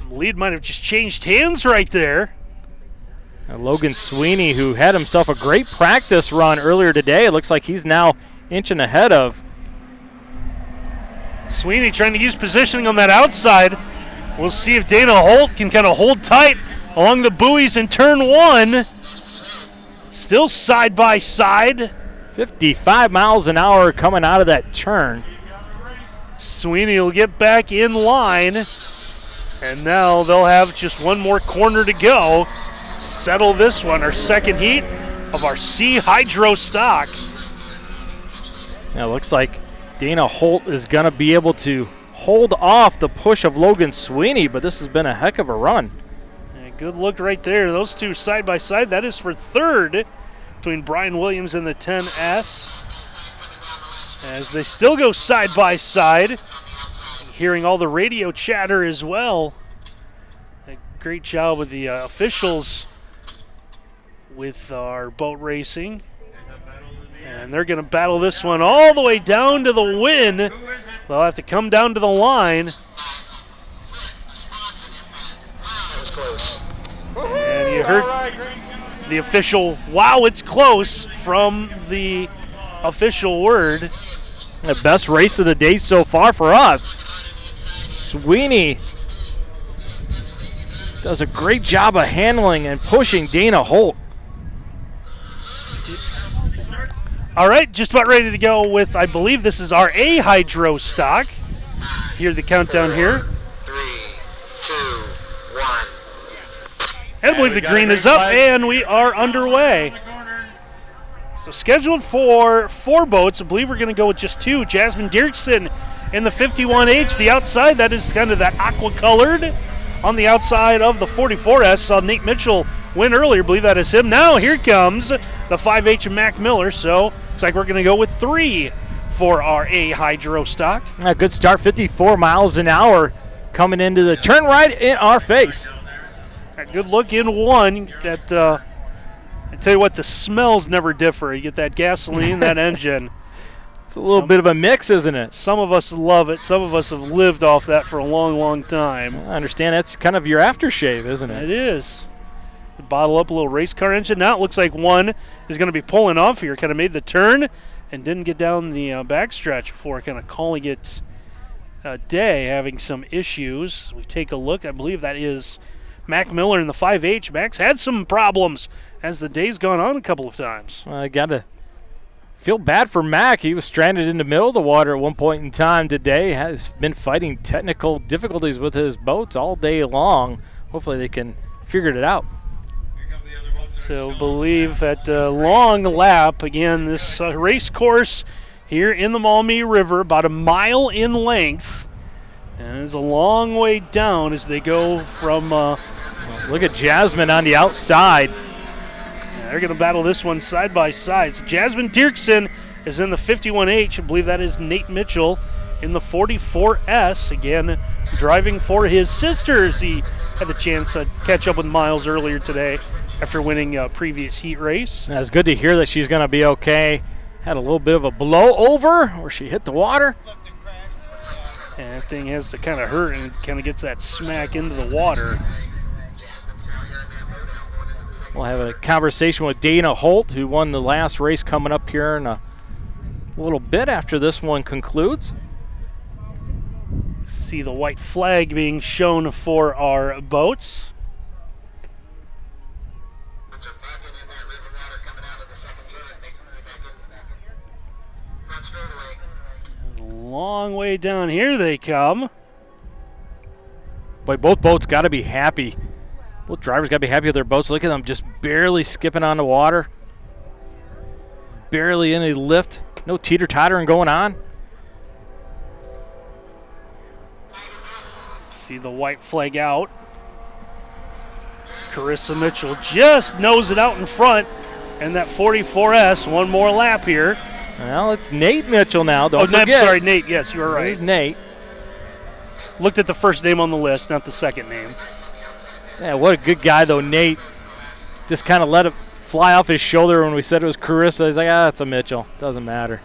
Lead might have just changed hands right there. Logan Sweeney, who had himself a great practice run earlier today, it looks like he's now inching ahead of. Sweeney trying to use positioning on that outside. We'll see if Dana Holt can kind of hold tight along the buoys in turn 1. Still side by side. 55 miles an hour coming out of that turn. Sweeney will get back in line. And now they'll have just one more corner to go. Settle this one, our 2nd heat of our Sea Hydro stock. Now it looks like Dana Holt is going to be able to hold off the push of Logan Sweeney, but this has been a heck of a run. Yeah, good look right there. Those two side by side. That is for 3rd between Brian Williams and the 10S. As they still go side by side. Hearing all the radio chatter as well. great job with the officials with our boat racing. And they're going to battle this one all the way down to the win. They'll have to come down to the line. And you heard the official, wow, it's close, from the official word. The best race of the day so far for us. Sweeney does a great job of handling and pushing Dana Holt. All right, just about ready to go with, I believe this is our A hydro stock. Hear the countdown here. 3, 2, 1. And I believe the green is up, and we are underway. So scheduled for 4 boats. I believe we're going to go with just 2. Jasmine Dirksen in the 51H. The outside, that is kind of that aqua-colored. On the outside of the 44S, saw Nate Mitchell win earlier. I believe that is him. Now here comes the 5H of Mac Miller. So looks like we're going to go with 3 for our A hydro stock. A good start, 54 miles an hour coming into the turn right in our face. A good look in one. That I tell you what, the smells never differ. You get that gasoline, that engine. It's a little bit of a mix, isn't it? Some of us love it. Some of us have lived off that for a long, long time. I understand that's kind of your aftershave, isn't it? It is. Bottle up a little race car engine. Now it looks like one is going to be pulling off here. Kind of made the turn and didn't get down the backstretch before kind of calling it a day, having some issues. We take a look. I believe that is Mac Miller in the 5H. Mac's had some problems as the day's gone on a couple of times. Well, I got to feel bad for Mac. He was stranded in the middle of the water at one point in time today. Has been fighting technical difficulties with his boats all day long. Hopefully they can figure it out. So believe at long lap, again, this race course here in the Maumee River, about a mile in length. And it's a long way down as they go from... look at Jasmine on the outside. They're going to battle this one side by side. So Jasmine Dirksen is in the 51H. I believe that is Nate Mitchell in the 44S. Again, driving for his sisters. He had the chance to catch up with Miles earlier today after winning a previous heat race. It's good to hear that she's going to be okay. Had a little bit of a blowover where she hit the water. And that thing has to kind of hurt, and it kind of gets that smack into the water. We'll have a conversation with Dana Holt, who won the last race, coming up here in a little bit after this one concludes. See the white flag being shown for our boats. Long way down here they come. Boy, both boats got to be happy. Both drivers got to be happy with their boats. Look at them just barely skipping on the water. Barely any lift. No teeter-tottering going on. See the white flag out. Carissa Mitchell just knows it out in front. And that 44S, one more lap here. Well, it's Nate Mitchell now. Don't forget. I'm sorry, Nate. Yes, you were right. It is Nate. Looked at the first name on the list, not the second name. Yeah, what a good guy, though. Nate just kind of let it fly off his shoulder when we said it was Carissa. He's like, it's a Mitchell. Doesn't matter.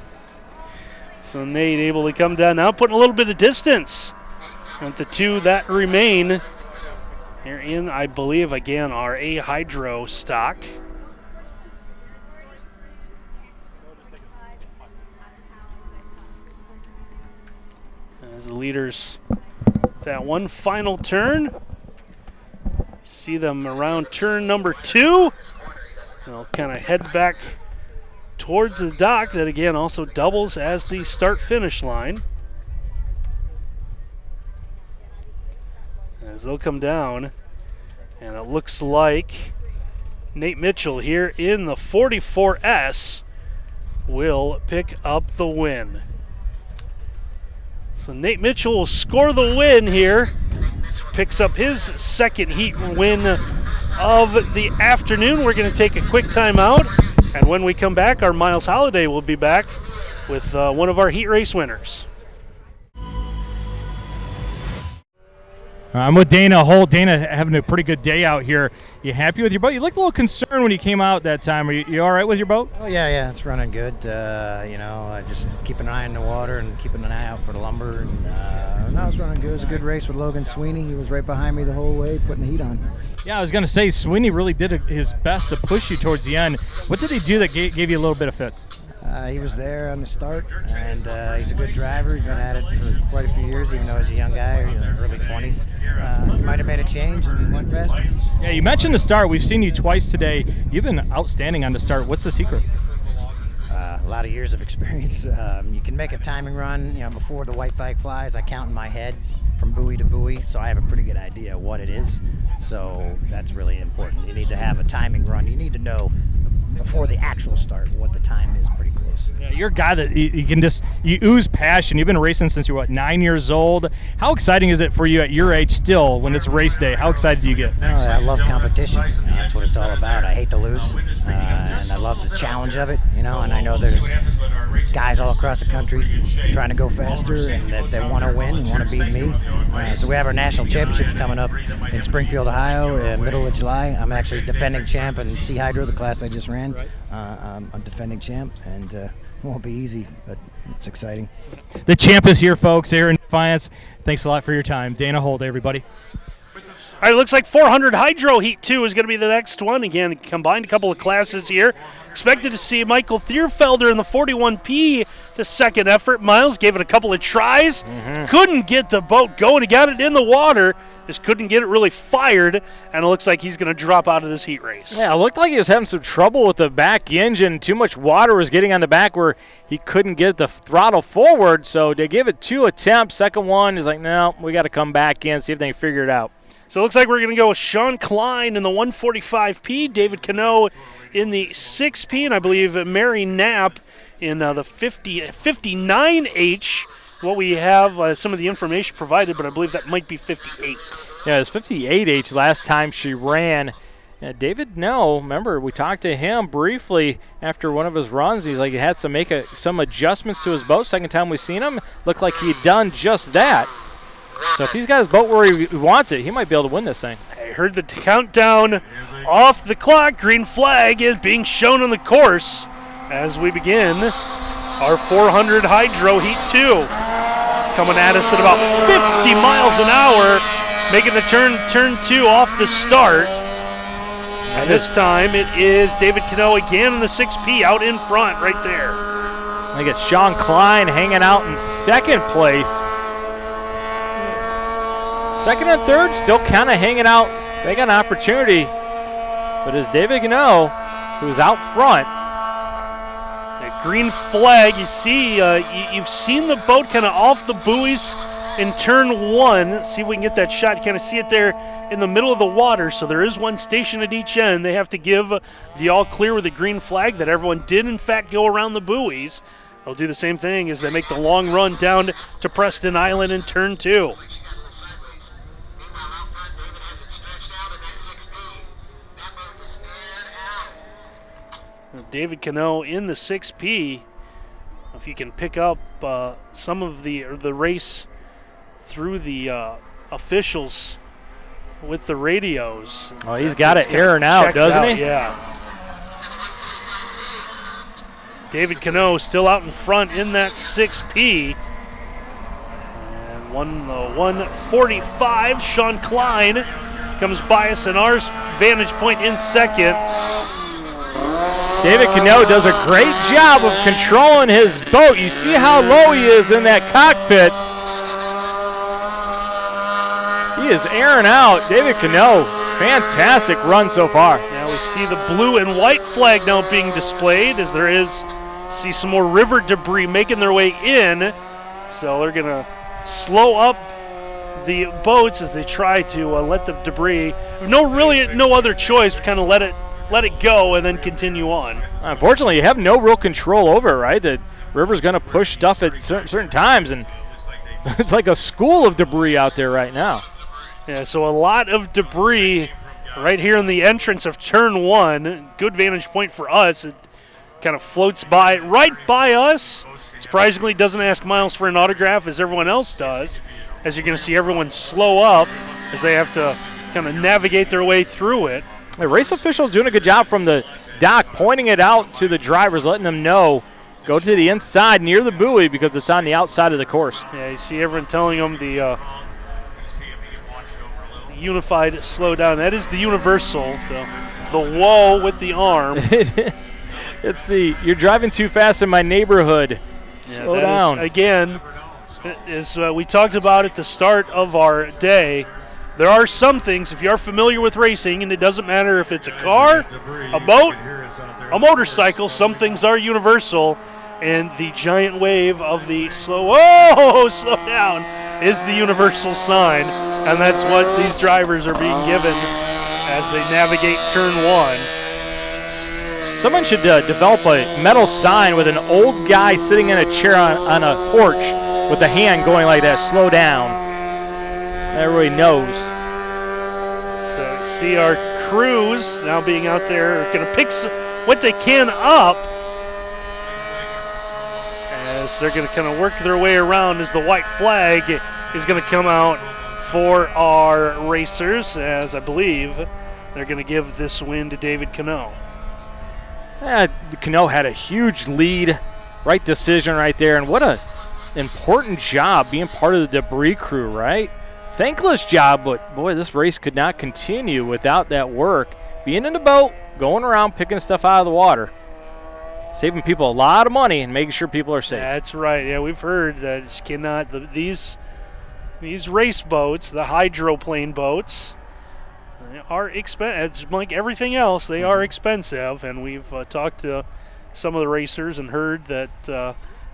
So Nate able to come down now, putting a little bit of distance with the two that remain. Here in, I believe, again, our A hydro stock. As the leaders, that one final turn. See them around turn number 2. They'll kind of head back towards the dock that, again, also doubles as the start-finish line. As they'll come down, and it looks like Nate Mitchell here in the 44S will pick up the win. So Nate Mitchell will score the win here. Picks up his second heat win of the afternoon. We're going to take a quick timeout, and when we come back, our Miles Holliday will be back with one of our heat race winners. I'm with Dana Holt. Dana having a pretty good day out here. You happy with your boat? You looked a little concerned when you came out that time. Are you all right with your boat? Oh, yeah, it's running good. I just keep an eye on the water and keeping an eye out for the lumber. And no, it's running good. It was a good race with Logan Sweeney. He was right behind me the whole way, putting the heat on. Yeah, I was going to say, Sweeney really did his best to push you towards the end. What did he do that gave you a little bit of fits? He was there on the start, and he's a good driver. He's been at it for quite a few years, even though he's a young guy, early 20s. He might have made a change and went faster. Yeah, you mentioned the start. We've seen you twice today. You've been outstanding on the start. What's the secret? A lot of years of experience. You can make a timing run. Before the white flag flies, I count in my head from buoy to buoy, so I have a pretty good idea what it is. So that's really important. You need to have a timing run. You need to know before the actual start what the time is pretty close. Yeah, you're a guy that you ooze passion. You've been racing since you're 9 years old. How exciting is it for you at your age still when it's race day? How excited do you get? I love competition. That's what it's all about. I hate to lose, and I love the challenge of it. And I know there's guys all across the country trying to go faster and that want to win and want to beat me. So we have our national championships coming up in Springfield, Ohio, middle of July. I'm actually defending champ in Sea Hydro, the class I just ran. I'm defending champ, and it won't be easy, but it's exciting. The champ is here, folks, here in Defiance. Thanks a lot for your time. Dana Holt, everybody. All right, looks like 400 Hydro Heat 2 is going to be the next one. Again, combined a couple of classes here. Expected to see Michael Thierfelder in the 41P the second effort. Miles gave it a couple of tries. Couldn't get the boat going. He got it in the water. Just couldn't get it really fired, and it looks like he's going to drop out of this heat race. Yeah, it looked like he was having some trouble with the back engine. Too much water was getting on the back where he couldn't get the throttle forward, so they gave it 2 attempts. Second one is like, no, we got to come back in, see if they can figure it out. So it looks like we're going to go with Sean Klein in the 145P, David Cano in the 6P, and I believe Mary Knapp in the 59H. What we have, some of the information provided, but I believe that might be 58. Yeah, it was 58H last time she ran. David, remember, we talked to him briefly after one of his runs. He's like he had to make some adjustments to his boat. Second time we seen him, looked like he'd done just that. So if he's got his boat where he wants it, he might be able to win this thing. I heard the countdown off the clock. Green flag is being shown on the course as we begin our 400 Hydro Heat 2. Coming at us at about 50 miles an hour, making the turn 2 off the start. And this time it is David Cano again in the 6P out in front right there. I think it's Sean Klein hanging out in second place. Second and third still kind of hanging out. They got an opportunity. But it's David Cano who's out front. Green flag, you see, you've seen the boat kind of off the buoys in turn 1. See if we can get that shot. You kind of see it there in the middle of the water. So there is one station at each end. They have to give the all clear with the green flag that everyone did, in fact, go around the buoys. They'll do the same thing as they make the long run down to Preston Island in turn 2. David Cano in the 6P. If you can pick up some of the race through the officials with the radios. Oh, he's got it airing out, doesn't he? Yeah. So David Cano still out in front in that 6P. And 145, Sean Klein comes by us in our vantage point in second. David Cano does a great job of controlling his boat. You see how low he is in that cockpit. He is airing out. David Cano, fantastic run so far. Now we see the blue and white flag now being displayed as see some more river debris making their way in. So they're going to slow up the boats as they try to let the debris. No other choice. Kind of let it go and then continue on. Unfortunately, you have no real control over it, right? The river's going to push stuff at certain times, and it's like a school of debris out there right now. Yeah, so a lot of debris right here in the entrance of turn 1. Good vantage point for us. It kind of floats by right by us. Surprisingly, doesn't ask Miles for an autograph as everyone else does, as you're going to see everyone slow up as they have to kind of navigate their way through it. The race officials doing a good job from the dock, pointing it out to the drivers, letting them know, go to the inside near the buoy because it's on the outside of the course. Yeah, you see everyone telling them the unified slow down. That is the universal, the whoa with the arm. It is. It's the you're driving too fast in my neighborhood. Slow down. Again, as we talked about at the start of our day, there are some things, if you are familiar with racing, and it doesn't matter if it's a car, a boat, a motorcycle, some things are universal, and the giant wave of the slow down is the universal sign, and that's what these drivers are being given as they navigate turn 1. Someone should develop a metal sign with an old guy sitting in a chair on a porch with a hand going like that, slow down. Everybody knows. So see our crews now being out there, going to pick what they can up as they're going to kind of work their way around as the white flag is going to come out for our racers, as I believe they're going to give this win to David Cano. Cano had a huge lead, right decision right there, and what a important job being part of the debris crew, right? Thankless job, but boy, this race could not continue without that work. Being in the boat, going around, picking stuff out of the water, saving people a lot of money and making sure people are safe. That's right. Yeah, we've heard that it cannot. These race boats, the hydroplane boats, are expensive. It's like everything else, they are expensive, and we've talked to some of the racers and heard that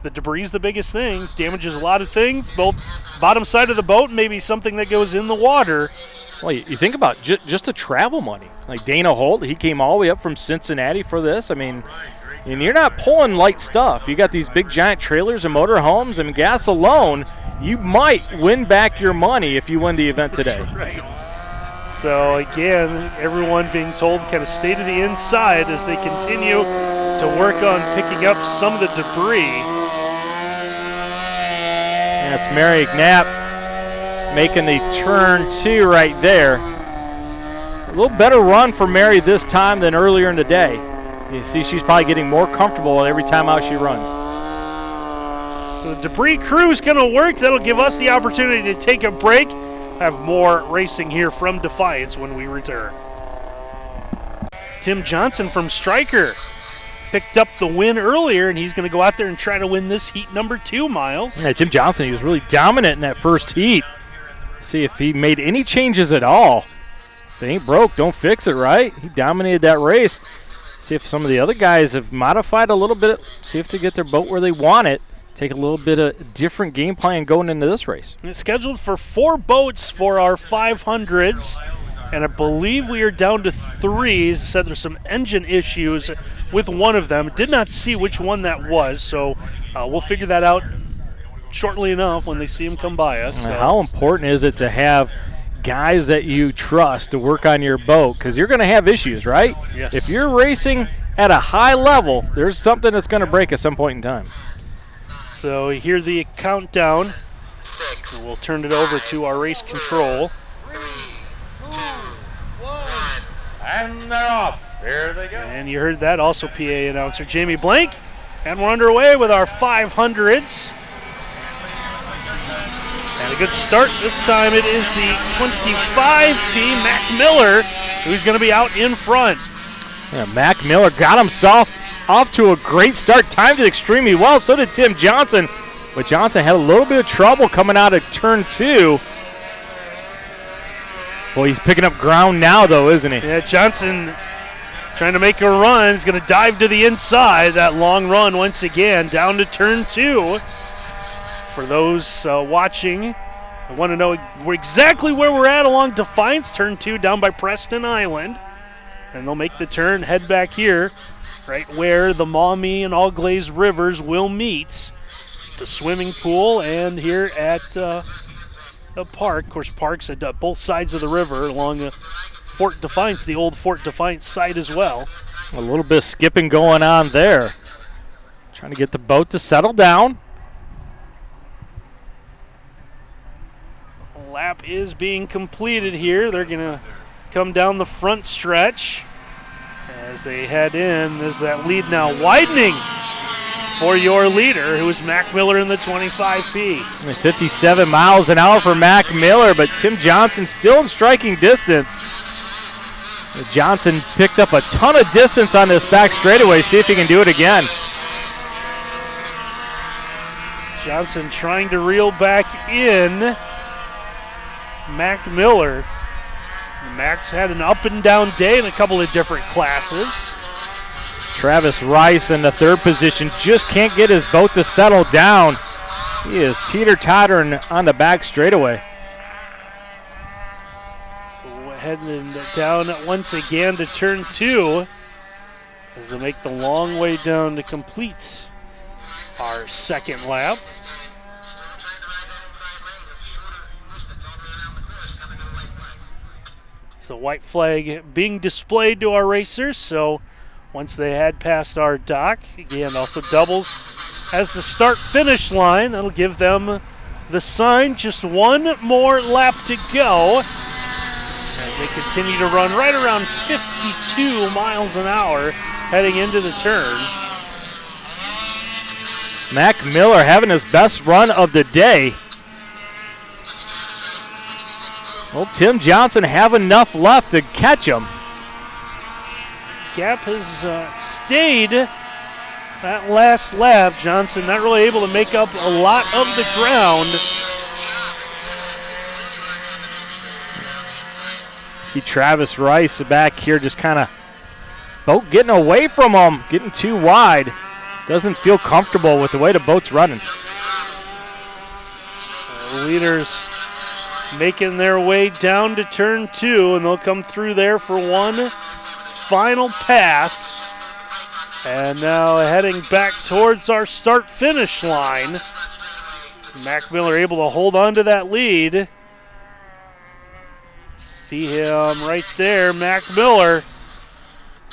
the debris is the biggest thing. Damages a lot of things, both bottom side of the boat and maybe something that goes in the water. Well, you think about just the travel money. Like Dana Holt, he came all the way up from Cincinnati for this. I mean, and you're not pulling light stuff. You got these big giant trailers and motor homes, and gas alone, you might win back your money if you win the event today. That's right. So again, everyone being told kind of stay to the inside as they continue to work on picking up some of the debris. That's Mary Knapp making the turn 2 right there. A little better run for Mary this time than earlier in the day. You see she's probably getting more comfortable every time out she runs. So the debris crew is going to work. That'll give us the opportunity to take a break. Have more racing here from Defiance when we return. Tim Johnson from Stryker picked up the win earlier, and he's going to go out there and try to win this heat number 2, Miles. Yeah, Tim Johnson, he was really dominant in that first heat. See if he made any changes at all. If it ain't broke, don't fix it, right? He dominated that race. See if some of the other guys have modified a little bit. See if they get their boat where they want it. Take a little bit of different game plan going into this race. And it's scheduled for 4 boats for our 500s, and I believe we are down to 3. Said there's some engine issues with one of them. Did not see which one that was, so we'll figure that out shortly enough when they see him come by us. So how important is it to have guys that you trust to work on your boat? Because you're going to have issues, right? Yes. If you're racing at a high level, there's something that's going to break at some point in time. So we hear the countdown. We'll turn it over to our race control. 3, 2, 1, and they're off. There they go. And you heard that, also PA announcer Jamie Blank. And we're underway with our 500s. And a good start. This time it is the 25P Mac Miller who's going to be out in front. Yeah, Mac Miller got himself off to a great start, timed it extremely well. So did Tim Johnson, but Johnson had a little bit of trouble coming out of turn 2. Boy, he's picking up ground now, though, isn't he? Yeah, Johnson trying to make a run. He's going to dive to the inside. That long run once again down to turn 2. For those watching, I want to know exactly where we're at along Defiance, turn 2 down by Preston Island. And they'll make the turn, head back here, right where the Maumee and All Glazed Rivers will meet. The swimming pool and here at the park. Of course, parks at both sides of the river along Fort Defiance, the old Fort Defiance site as well. A little bit of skipping going on there. Trying to get the boat to settle down. lap is being completed here. They're going to come down the front stretch as they head in. Is that lead now widening for your leader, who is Mac Miller in the 25P. 57 miles an hour for Mac Miller, but Tim Johnson still in striking distance. Johnson picked up a ton of distance on this back straightaway. See if he can do it again. Johnson trying to reel back in Mac Miller. Mac's had an up and down day in a couple of different classes. Travis Rice in the third position just can't get his boat to settle down. He is teeter-tottering on the back straightaway. So heading down once again to turn 2 as they make the long way down to complete our second lap. So white flag being displayed to our racers. So once they head past our dock, again, also doubles as the start-finish line. That'll give them the sign. Just one more lap to go as they continue to run right around 52 miles an hour heading into the turn. Mac Miller having his best run of the day. Well, Tim Johnson have enough left to catch him. Gap has stayed that last lap. Johnson not really able to make up a lot of the ground. See Travis Rice back here just kind of boat getting away from him, getting too wide. Doesn't feel comfortable with the way the boat's running. So leaders making their way down to turn 2, and they'll come through there for one final pass. And now heading back towards our start-finish line. Mac Miller able to hold on to that lead. See him right there, Mac Miller.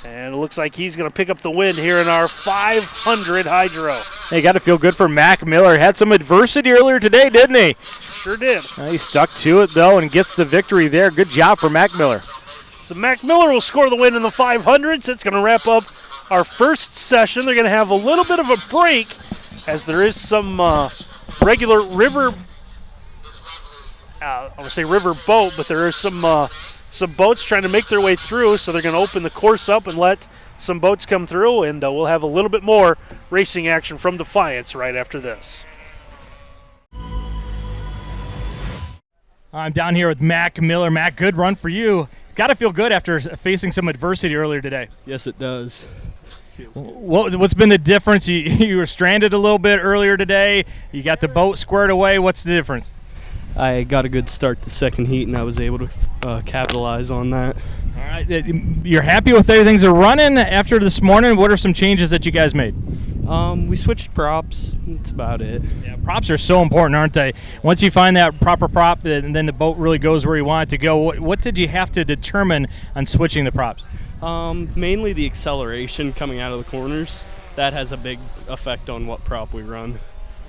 And it looks like he's going to pick up the win here in our 500 Hydro. Hey, got to feel good for Mac Miller. Had some adversity earlier today, didn't he? Sure did. He stuck to it, though, and gets the victory there. Good job for Mac Miller. So Mac Miller will score the win in the 500s. That's going to wrap up our first session. They're going to have a little bit of a break as there is some regular river, I would say river boat, but there are some boats trying to make their way through, so they're going to open the course up and let some boats come through, and we'll have a little bit more racing action from Defiance right after this. I'm down here with Mac Miller. Mac, good run for you. Got to feel good after facing some adversity earlier today. Yes, it does. What's been the difference? You were stranded a little bit earlier today. You got the boat squared away. What's the difference? I got a good start the second heat, and I was able to capitalize on that. All right. You're happy with everything's running after this morning? What are some changes that you guys made? We switched props. That's about it. Yeah, props are so important, aren't they? Once you find that proper prop, and then the boat really goes where you want it to go, what did you have to determine on switching the props? Mainly the acceleration coming out of the corners. That has a big effect on what prop we run.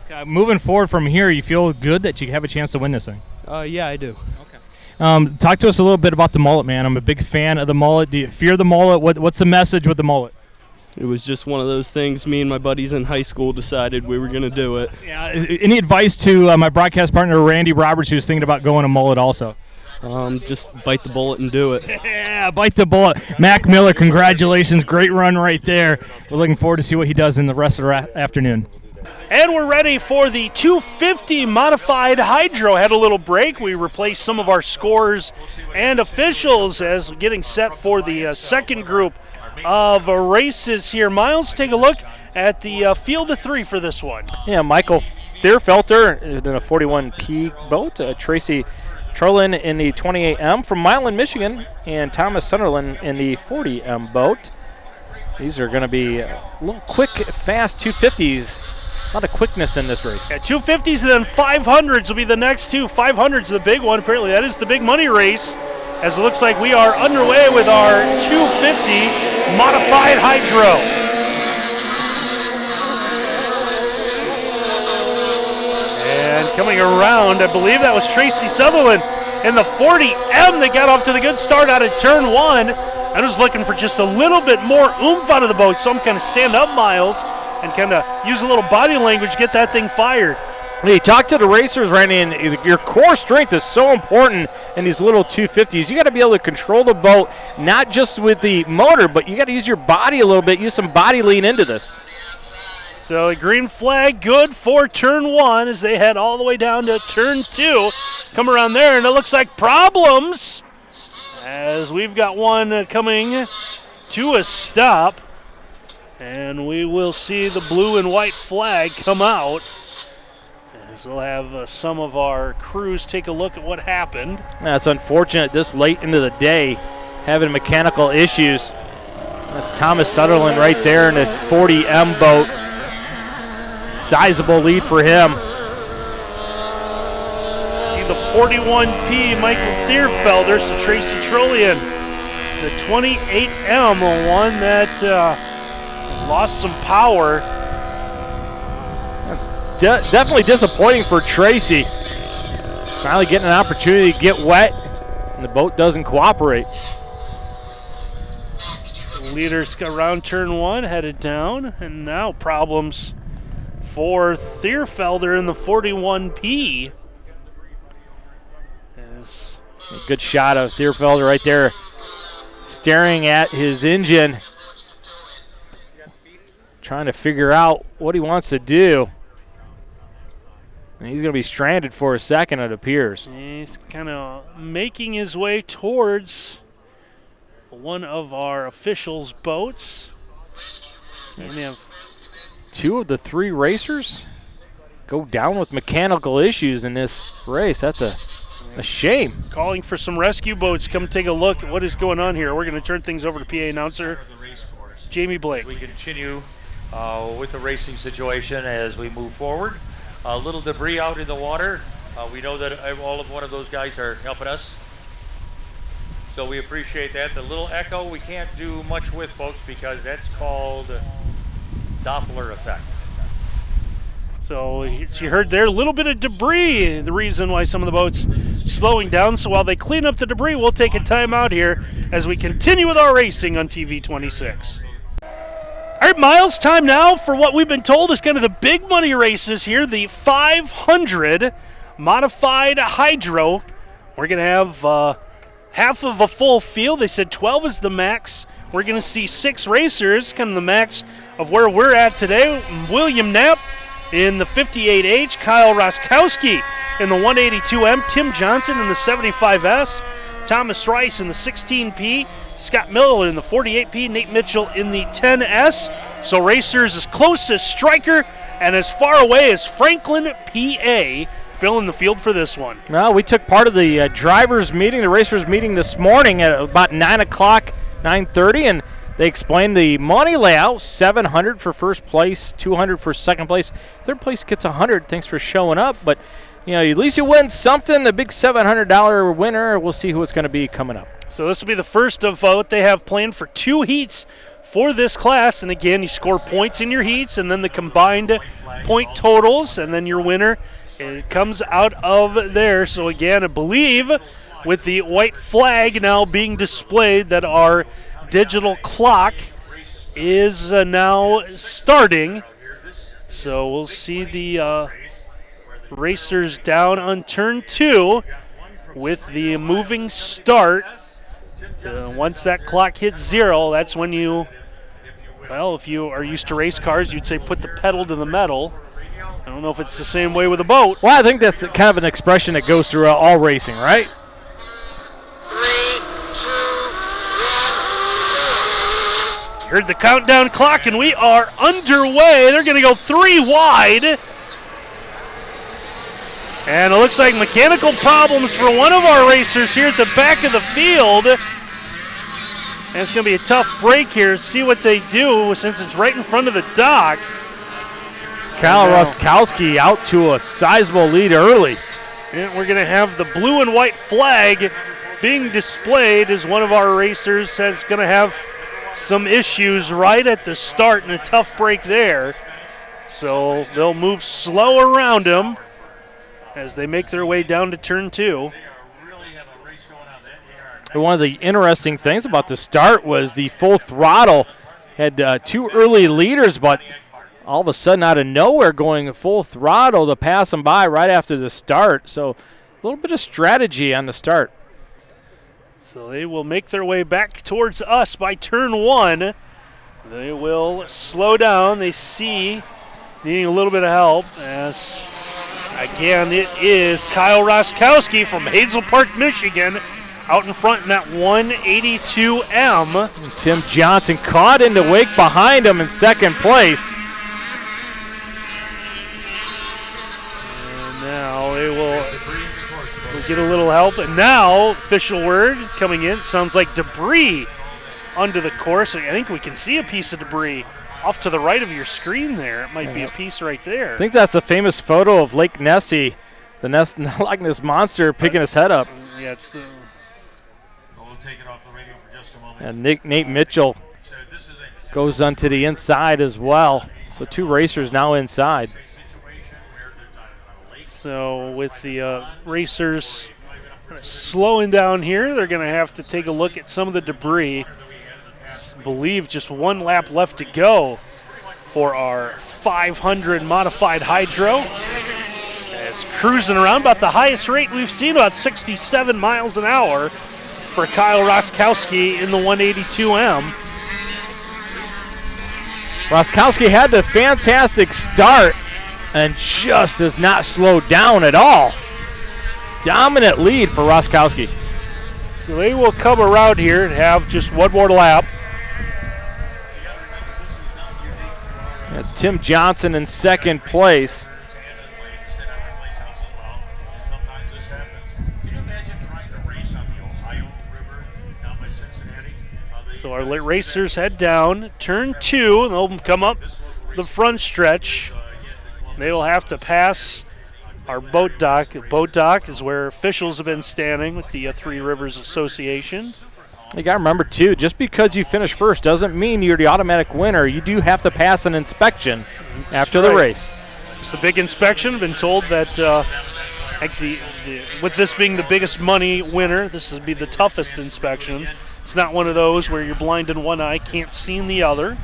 Okay, moving forward from here, you feel good that you have a chance to win this thing? Yeah, I do. Okay. Talk to us a little bit about the mullet, man. I'm a big fan of the mullet. Do you fear the mullet? What's the message with the mullet? It was just one of those things. Me and my buddies in high school decided we were going to do it. Yeah. Any advice to my broadcast partner, Randy Roberts, who's thinking about going a mullet also? Just bite the bullet and do it. Yeah, bite the bullet. Mac Miller, congratulations. Great run right there. We're looking forward to see what he does in the rest of the afternoon. And we're ready for the 250 Modified Hydro. Had a little break. We replaced some of our scores and officials as getting set for the second group of races here. Miles, take a look at the field of 3 for this one. Yeah, Michael Thierfelter in a 41P boat. Tracy Trolin in the 28M from Milan, Michigan, and Thomas Sunderland in the 40M boat. These are going to be a little quick, fast 250s. A lot of quickness in this race. Yeah, 250s and then 500s will be the next two. 500s the big one. Apparently that is the big money race, as it looks like we are underway with our 250 Modified Hydro. And coming around, I believe that was Tracy Sutherland In the 40M, they got off to the good start out of turn 1. I was looking for just a little bit more oomph out of the boat, so I'm kind of stand up, Miles, and kind of use a little body language, get that thing fired. Hey, talk to the racers, Randy, and your core strength is so important in these little 250s. You got to be able to control the boat, not just with the motor, but you got to use your body a little bit, use some body lean into this. So a green flag good for turn 1 as they head all the way down to turn 2. Come around there, and it looks like problems as we've got one coming to a stop. And we will see the blue and white flag come out. As we'll have some of our crews take a look at what happened. That's unfortunate this late into the day, having mechanical issues. That's Thomas Sutherland right there in a 40M boat. Sizable lead for him. See the 41P, Michael Thierfelder, so Tracy Trollian. The 28M, one that lost some power. That's definitely disappointing for Tracy. Finally getting an opportunity to get wet, and the boat doesn't cooperate. Leaders around turn 1 headed down, and now problems for Thierfelder in the 41P. A good shot of Thierfelder right there, staring at his engine, trying to figure out what he wants to do. And he's going to be stranded for a second, it appears. He's kind of making his way towards one of our officials' boats. And we have 2 of the 3 racers go down with mechanical issues in this race. That's a shame. Calling for some rescue boats. Come take a look at what is going on here. We're going to turn things over to PA announcer Jamie Blake. We continue with the racing situation as we move forward. A little debris out in the water. We know that all of one of those guys are helping us, so we appreciate that. The little echo we can't do much with, folks, because that's called Doppler effect. So you heard there, a little bit of debris, the reason why some of the boats slowing down. So while they clean up the debris, we'll take a timeout here as we continue with our racing on TV 26. All right, Miles, time now for what we've been told is kind of the big money races here, the 500 modified hydro. We're going to have half of a full field. They said 12 is the max. We're going to see 6 racers, kind of the max of where we're at today. William Knapp in the 58H, Kyle Roskowski in the 182M, Tim Johnson in the 75S, Thomas Rice in the 16P, Scott Miller in the 48P, Nate Mitchell in the 10S. So racers as close as Stryker and as far away as Franklin, PA, filling the field for this one. Well, we took part of the drivers' meeting, the racers' meeting this morning at about 9 o'clock, 9:30, and they explained the money layout: $700 for first place, $200 for second place. Third place gets $100. Thanks for showing up, but at least you win something. The big $700 winner. We'll see who it's going to be coming up. So this will be the first of what they have planned for 2 heats for this class. And again, you score points in your heats, and then the combined point totals, and then your winner it comes out of there. So again, I believe with the white flag now being displayed that our digital clock is now starting. So we'll see the racers down on turn 2 with the moving start. Once that clock hits 0, that's when if you are used to race cars, you'd say put the pedal to the metal. I don't know if it's the same way with a boat. Well, I think that's kind of an expression that goes through all racing, right? 3, 2, 1. Heard the countdown clock, and we are underway. They're going to go 3 wide. And it looks like mechanical problems for one of our racers here at the back of the field. And it's going to be a tough break here. See what they do since it's right in front of the dock. Kyle Roskowski out to a sizable lead early. And we're going to have the blue and white flag being displayed as one of our racers says going to have some issues right at the start and a tough break there. So they'll move slow around him as they make their way down to turn 2. one of the interesting things about the start was the full throttle. Had 2 early leaders, but all of a sudden out of nowhere going full throttle to pass them by right after the start. So a little bit of strategy on the start. So they will make their way back towards us by turn 1. They will slow down. They see needing a little bit of help as, again, it is Kyle Roskowski from Hazel Park, Michigan, out in front in that 182M. And Tim Johnson caught in the wake behind him in second place. And now they will get a little help. And now, official word coming in, sounds like debris under the course. I think we can see a piece of debris off to the right of your screen there. It might be a piece right there. I think that's a famous photo of Lake Nessie, the Loch Ness Monster picking his head up. Yeah, it's the... We'll take it off the radio for just a moment. And Nate Mitchell goes onto the inside as well. So 2 racers now inside. So with the racers slowing down here, they're going to have to take a look at some of the debris. I believe just 1 lap left to go for our 500 modified hydro. As cruising around about the highest rate we've seen, about 67 miles an hour for Kyle Roskowski in the 182M. Roskowski had the fantastic start and just has not slowed down at all. Dominant lead for Roskowski. So they will come around here and have just 1 more lap. That's Tim Johnson in second place. So our racers head down. Turn 2, and they'll come up the front stretch. They will have to pass our boat dock. Boat dock is where officials have been standing with the Three Rivers Association. You got to remember, too, just because you finish first doesn't mean you're the automatic winner. You do have to pass an inspection after the race. It's a big inspection. I've been told that with this being the biggest money winner, this would be the toughest inspection. It's not one of those where you're blind in one eye, can't see in the other.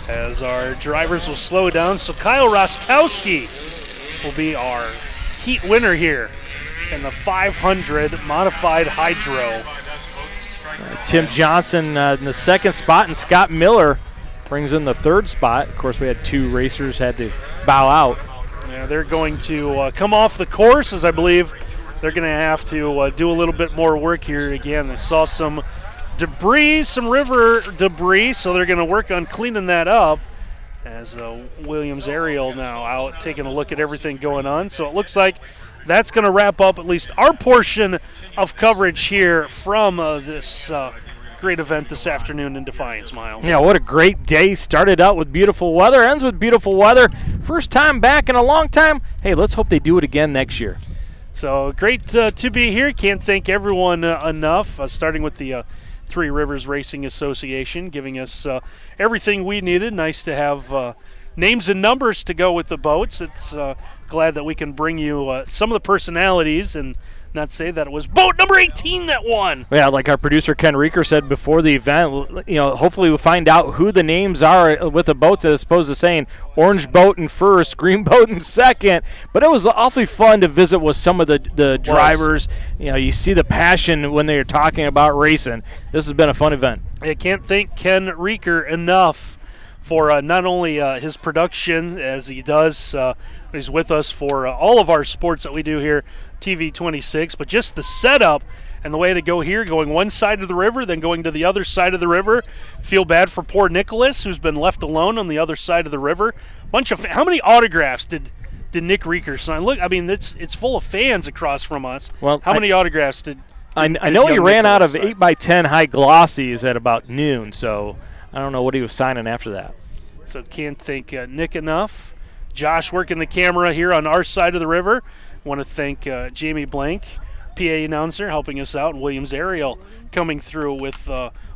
As our drivers will slow down. So Kyle Roskowski will be our heat winner here in the 500 modified hydro. Tim Johnson in the second spot, and Scott Miller brings in the third spot. Of course, we had 2 racers had to bow out. Yeah, they're going to come off the course, as I believe they're going to have to do a little bit more work here. Again, they saw some debris, some river debris, so they're going to work on cleaning that up. As Williams Ariel now out taking a look at everything going on. So it looks like that's going to wrap up at least our portion of coverage here from this great event this afternoon in Defiance, Miles. Yeah, what a great day. Started out with beautiful weather, ends with beautiful weather. First time back in a long time. Hey, let's hope they do it again next year. So great to be here. Can't thank everyone enough, starting with the Three Rivers Racing Association, giving us everything we needed. Nice to have names and numbers to go with the boats. It's glad that we can bring you some of the personalities and not say that it was boat number 18 that won. Yeah, like our producer Ken Reeker said before the event, hopefully we'll find out who the names are with the boats as opposed to saying orange boat in first, green boat in second. But it was awfully fun to visit with some of the drivers. You see the passion when they're talking about racing. This has been a fun event. I can't thank Ken Reeker enough for not only his production as he does, he's with us for all of our sports that we do here, TV 26, but just the setup and the way to go here, going one side of the river, then going to the other side of the river. Feel bad for poor Nicholas, who's been left alone on the other side of the river. How many autographs did Nick Reeker sign? Look, I mean, it's full of fans across from us. Well, how many autographs did I know he ran out of 8x10 high glossies at about noon, so I don't know what he was signing after that. So can't thank Nick enough. Josh working the camera here on our side of the river. Want to thank Jamie Blank, PA announcer, helping us out, and Williams Ariel coming through with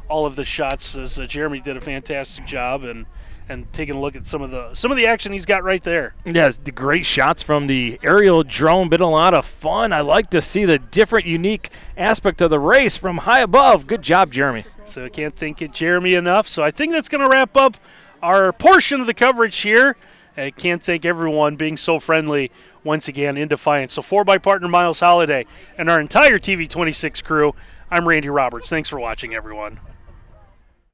all of the shots as Jeremy did a fantastic job. And and taking a look at some of the action he's got right there. Yes, the great shots from the aerial drone. Been a lot of fun. I like to see the different, unique aspect of the race from high above. Good job, Jeremy. So I can't thank Jeremy enough. So I think that's going to wrap up our portion of the coverage here. I can't thank everyone being so friendly once again in Defiance. So for my partner Miles Holiday and our entire TV26 crew, I'm Randy Roberts. Thanks for watching, everyone.